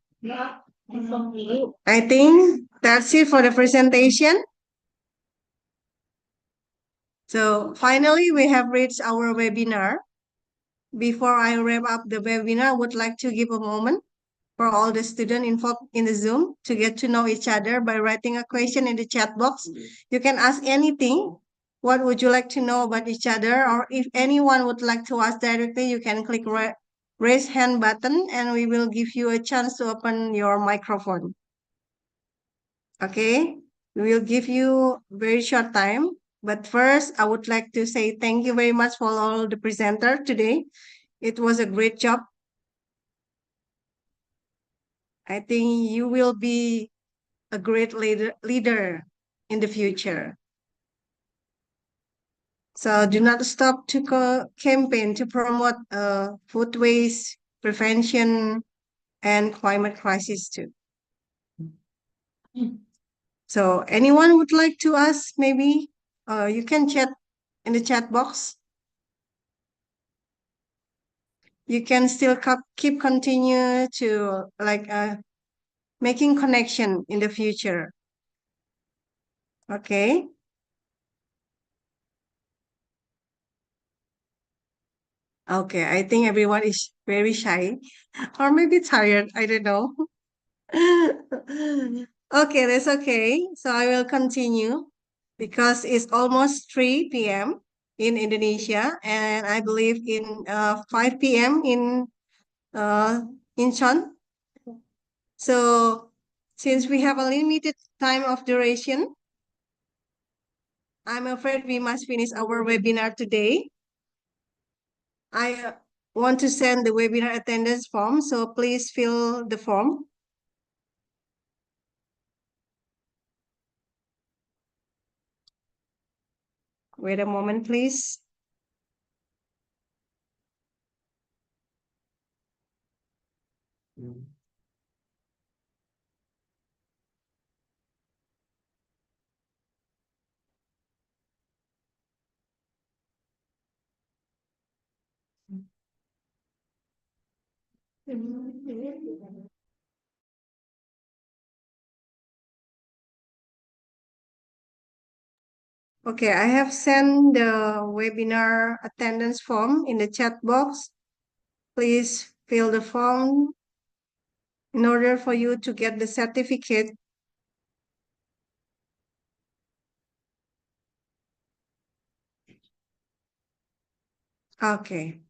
I think that's it for the presentation. So finally, we have reached our webinar. Before I wrap up the webinar, I would like to give a moment for all the students involved in the Zoom to get to know each other by writing a question in the chat box. You can ask anything. What would you like to know about each other? Or if anyone would like to ask directly, you can click raise hand button and we will give you a chance to open your microphone. Okay, we will give you very short time. But first, I would like to say thank you very much for all the presenter today. It was a great job. I think you will be a great leader in the future. So do not stop to campaign to promote food waste, prevention, and climate crisis too. So anyone would like to ask, maybe you can chat in the chat box. You can still keep continue to like making connection in the future. Okay. Okay, I think everyone is very shy or maybe tired. I don't know. Okay, that's okay. So I will continue because it's almost 3 p.m. in Indonesia, and I believe in 5 p.m. in Incheon. So since we have a limited time of duration, I'm afraid we must finish our webinar today. I want to send the webinar attendance form, so please fill the form. Wait a moment, please. Okay, I have sent the webinar attendance form in the chat box. Please fill the form in order for you to get the certificate. Okay.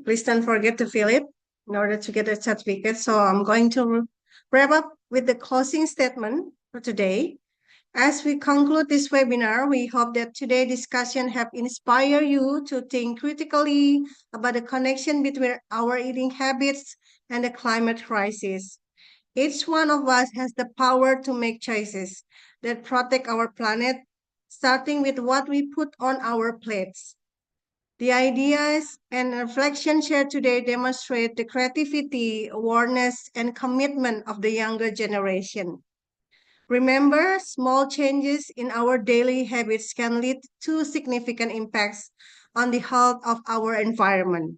Please don't forget to fill it in order to get a certificate. So I'm going to wrap up with the closing statement for today. As we conclude this webinar, we hope that today's discussion have inspired you to think critically about the connection between our eating habits and the climate crisis. Each one of us has the power to make choices that protect our planet, starting with what we put on our plates. The ideas and reflections shared today demonstrate the creativity, awareness, and commitment of the younger generation. Remember, small changes in our daily habits can lead to significant impacts on the health of our environment.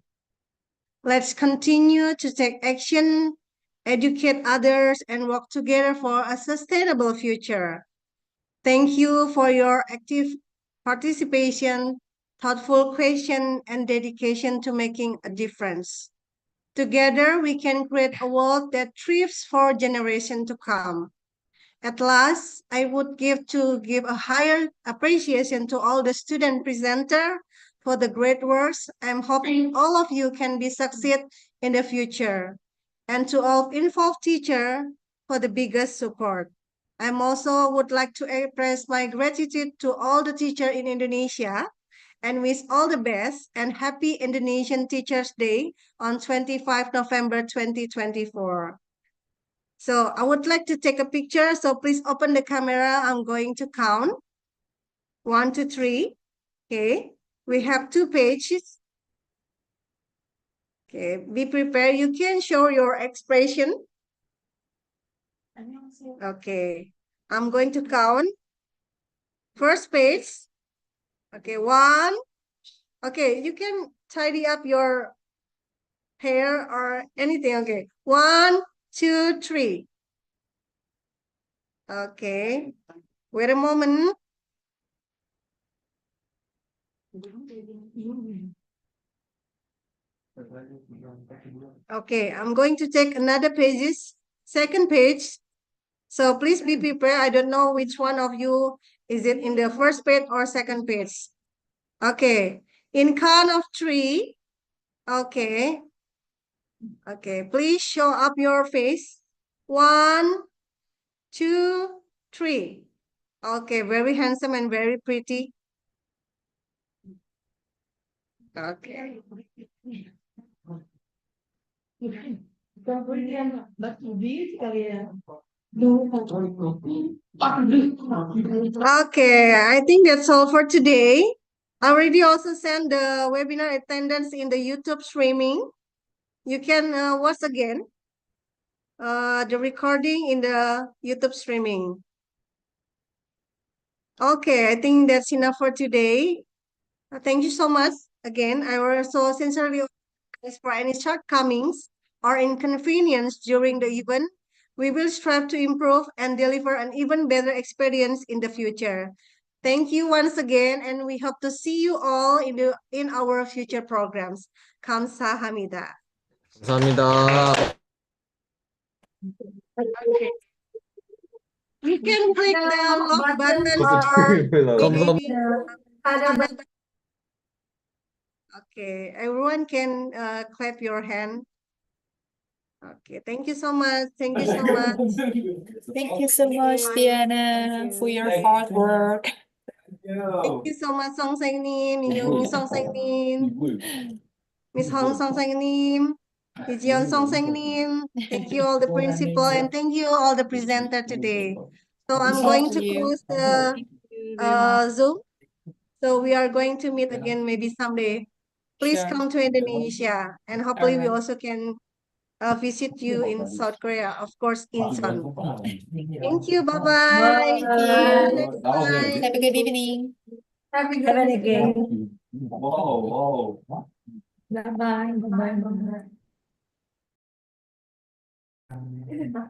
Let's continue to take action, educate others, and work together for a sustainable future. Thank you for your active participation, thoughtful question, and dedication to making a difference. Together, we can create a world that thrives for generations to come. At last, I would give a higher appreciation to all the student presenter for the great works. I'm hoping all of you can be succeed in the future. and to all involved teachers for the biggest support. I'm also would like to express my gratitude to all the teachers in Indonesia and wish all the best and happy Indonesian Teachers Day on 25 November 2024. So I would like to take a picture. So please open the camera. I'm going to count. 1, 2, 3. Okay. We have 2 pages. Okay. Be prepared. You can show your expression. Okay. I'm going to count. First page. Okay. 1. Okay. You can tidy up your hair or anything. Okay. 1, 2, 3. Okay. Wait a moment. Okay, I'm going to take another pages, second page. So please be prepared. I don't know which one of you is it in the first page or second page. Okay, in count of 3. Okay. Okay, please show up your face. 1, 2, 3. Okay, very handsome and very pretty. Okay. Okay, I think that's all for today. I already also sent the webinar attendance in the YouTube streaming. You can watch again the recording in the YouTube streaming. Okay, I think that's enough for today. Thank you so much. Again, I also sincerely apologize for any shortcomings or inconvenience during the event. We will strive to improve and deliver an even better experience in the future. Thank you once again, and we hope to see you all in our future programs. 감사합니다. 감사합니다. Okay. You can click the lock button or 감사합니다. okay, everyone can clap your hand. Okay, thank you so much. Thank you so much. Thank you so much, Diana, for your hard work. Thank you so much, Song Sang Nim, you Song Sang Nim, Miss Hong Song Sang Nim, Jion Song Sang Nim. Thank you all the principal and thank you all the presenter today. So I'm going to close the Zoom. So we are going to meet again maybe someday. Please Sure. come to Indonesia and hopefully we Alright. also can visit you in South Korea, of course, Incheon. Thank you. Bye-bye. See you next time. Have a good evening. Have a good evening. Bye-bye. Bye-bye. Bye-bye.